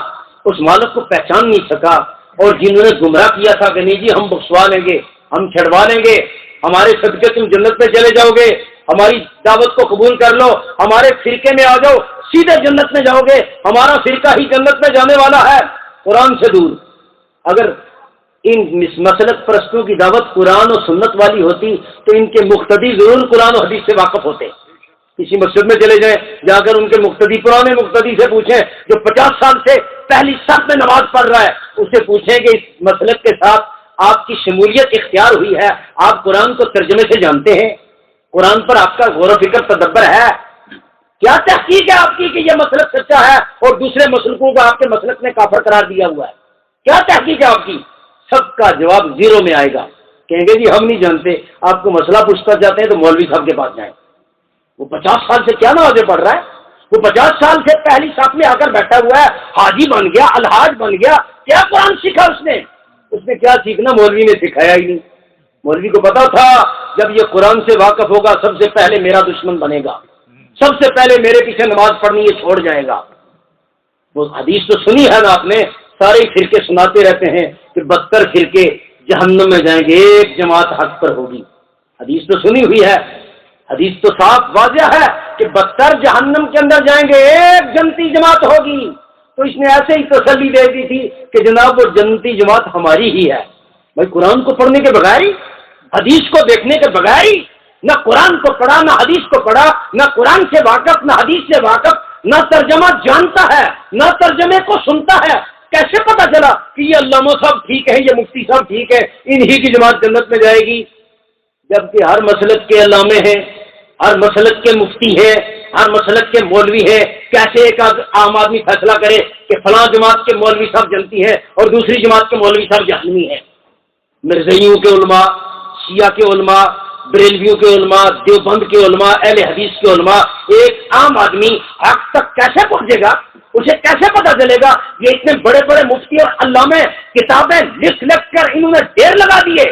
اس مالک کو پہچان نہیں سکا، اور جنہوں نے گمراہ کیا تھا کہ نہیں جی ہم بخشوا لیں گے، ہم چھڑوا لیں گے، ہمارے صدقے تم جنت میں چلے جاؤ گے، ہماری دعوت کو قبول کر لو، ہمارے فرقے میں آ جاؤ، سیدھے جنت میں جاؤ گے، ہمارا فرقہ ہی جنت میں جانے والا ہے، قرآن سے دور۔ اگر ان مسلک پرستوں کی دعوت قرآن و سنت والی ہوتی تو ان کے مقتدی ضرور قرآن و حدیث سے واقف ہوتے۔ کسی مسجد میں چلے جائیں، جا کر ان کے مقتدی، پرانے مقتدی سے پوچھیں جو 50 سال سے پہلی صف میں نماز پڑھ رہا ہے، اسے پوچھیں کہ اس مسلک کے ساتھ آپ کی شمولیت اختیار ہوئی ہے، آپ قرآن کو ترجمے سے جانتے ہیں، قرآن پر آپ کا غور و فکر تدبر ہے، کیا تحقیق ہے آپ کی کہ یہ مسلک سچا ہے اور دوسرے مسلکوں کو آپ کے مسلک نے کافر قرار دیا ہوا ہے؟ کیا تحقیق ہے آپ کی؟ سب کا جواب زیرو میں آئے گا، کہیں گے جی ہم نہیں جانتے، آپ کو مسئلہ پوچھنا چاہتے ہیں تو مولوی صاحب کے پاس جائیں، وہ 50 سال سے کیا نمازیں پڑھ رہا ہے، وہ 50 سال سے پہلی صف میں آ کر بیٹھا ہوا ہے، حاجی بن گیا، الحاج بن گیا، کیا قرآن سیکھا اس نے کیا سیکھنا؟ مولوی نے سکھایا ہی نہیں۔ مولوی کو پتا تھا جب یہ قرآن سے واقف ہوگا سب سے پہلے میرا دشمن بنے گا، سب سے پہلے میرے پیچھے نماز پڑھنی یہ چھوڑ جائے گا۔ وہ حدیث تو سنی ہے نا آپ نے، سارے فرقے سناتے رہتے ہیں کہ 72 فرقے جہنم میں جائیں گے، ایک جماعت حق پر ہوگی، حدیث تو سنی ہوئی ہے، حدیث تو صاف واضح ہے کہ 72 جہنم کے اندر جائیں گے، ایک جنتی جماعت ہوگی۔ تو اس نے ایسے ہی تسلی دے دی تھی کہ جناب وہ جنتی جماعت ہماری ہی ہے۔ بھائی قرآن کو پڑھنے کے بغیر ہی، حدیث کو دیکھنے کے بغیر ہی، نہ قرآن کو پڑھا نہ حدیث کو پڑھا، نہ قرآن سے واقف نہ حدیث سے واقف، نہ ترجمہ جانتا ہے نہ ترجمے کو سنتا ہے، کیسے پتا چلا کہ یہ علامہ صاحب ٹھیک ہے، یہ مفتی صاحب ٹھیک ہے، انہی کی جماعت جنت میں جائے گی؟ جبکہ ہر مسلک کے علامے ہیں، ہر مسلک کے مفتی ہیں، ہر مسلک کے مولوی ہیں، کیسے ایک عام آدمی فیصلہ کرے کہ فلاں جماعت کے مولوی صاحب جنتی ہیں اور دوسری جماعت کے مولوی صاحب جہنمی ہیں؟ مرزائیوں کے علماء، شیعہ کے علماء، بریلویوں کے علماء، دیوبند کے علماء، اہل حدیث کے علماء، ایک عام آدمی حق تک کیسے پہنچے گا؟ اسے کیسے پتا چلے گا؟ یہ اتنے بڑے بڑے مفتی اور علامے کتابیں لکھ کر انہوں نے ڈھیر لگا دیے،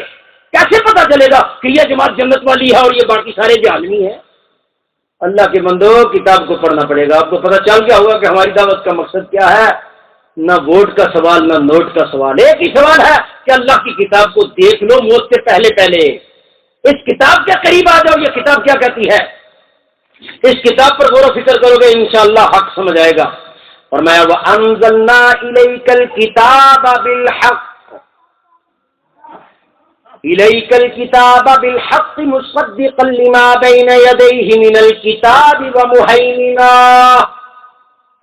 کیسے پتا چلے گا کہ یہ جماعت جنت والی ہے اور یہ باقی سارے جہنمی ہیں؟ اللہ کے بندو، کتاب کو پڑھنا پڑے گا، آپ کو پتا چل گیا ہوگا کہ ہماری دعوت کا مقصد کیا ہے۔ نہ ووٹ کا سوال نہ نوٹ کا سوال، ایک ہی سوال ہے کہ اللہ کی کتاب کو دیکھ لو موت سے پہلے پہلے، اس کتاب کے قریب آ جاؤ، یہ کتاب کیا کہتی ہے، اس کتاب پر غور و فکر کرو گے انشاءاللہ حق سمجھ آئے گا۔ فرمایا وَأَنزَلْنَا إِلَيْكَ الْكِتَابَ بِالْحَقِّ إِلَيْكَ الْكِتَابَ بِالْحَقِّ مُصَدِّقًا لِمَا بَيْنَ يَدَيْهِ مِنَ الْكِتَابِ وَمُهَيْمِنًا،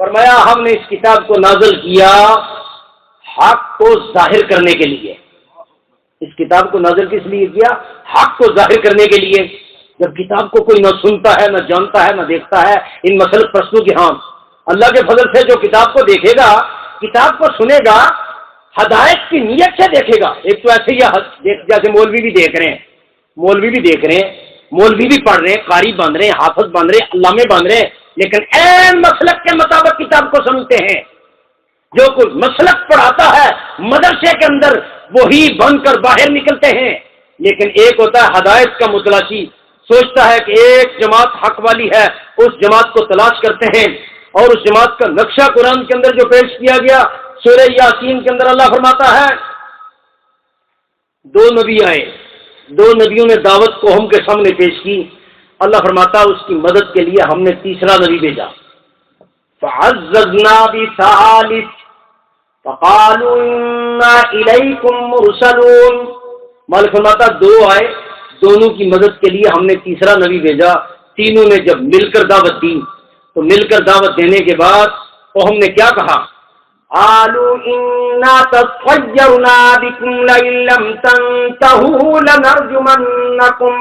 فرمایا ہم نے اس کتاب کو نازل کیا حق کو ظاہر کرنے کے لیے۔ اس کتاب کو نازل کس لیے کیا؟ حق کو ظاہر کرنے کے لیے۔ جب کتاب کو کوئی نہ سنتا ہے نہ جانتا ہے نہ دیکھتا ہے، ان مسلک پرستوں کی، ہاں اللہ کے فضل سے جو کتاب کو دیکھے گا، کتاب کو سنے گا، ہدایت کی نیت سے دیکھے گا۔ ایک تو ایسے ہی جیسے مولوی بھی دیکھ رہے ہیں، مولوی بھی پڑھ رہے ہیں، قاری بن رہے ہیں، حافظ بن رہے ہیں، علامے بن رہے ہیں، لیکن این مسلک کے مطابق کتاب کو سنتے ہیں۔ جو کوئی مسلک پڑھاتا ہے مدرسے کے اندر وہی بن کر باہر نکلتے ہیں، لیکن ایک ہوتا ہے ہدایت کا متلاشی، سوچتا ہے کہ ایک جماعت حق والی ہے، اس جماعت کو تلاش کرتے ہیں، اور اس جماعت کا نقشہ قرآن کے اندر جو پیش کیا گیا سورہ یاسین کے اندر اللہ فرماتا ہے دو نبی آئے، دو نبیوں نے دعوت قوم کے سامنے پیش کی، اللہ فرماتا اس کی مدد کے لیے ہم نے تیسرا نبی بھیجا، فعززنا بثالث فقالوا انا الیکم مرسلون، مالک فرماتا دو آئے، دونوں کی مدد کے لیے ہم نے تیسرا نبی بھیجا، تینوں نے جب مل کر دعوت دی تو مل کر دعوت دینے کے بعد قوم نے کیا کہا، قالوا انا تطیرنا بکم لئن لم تنتهوا لنرجمنکم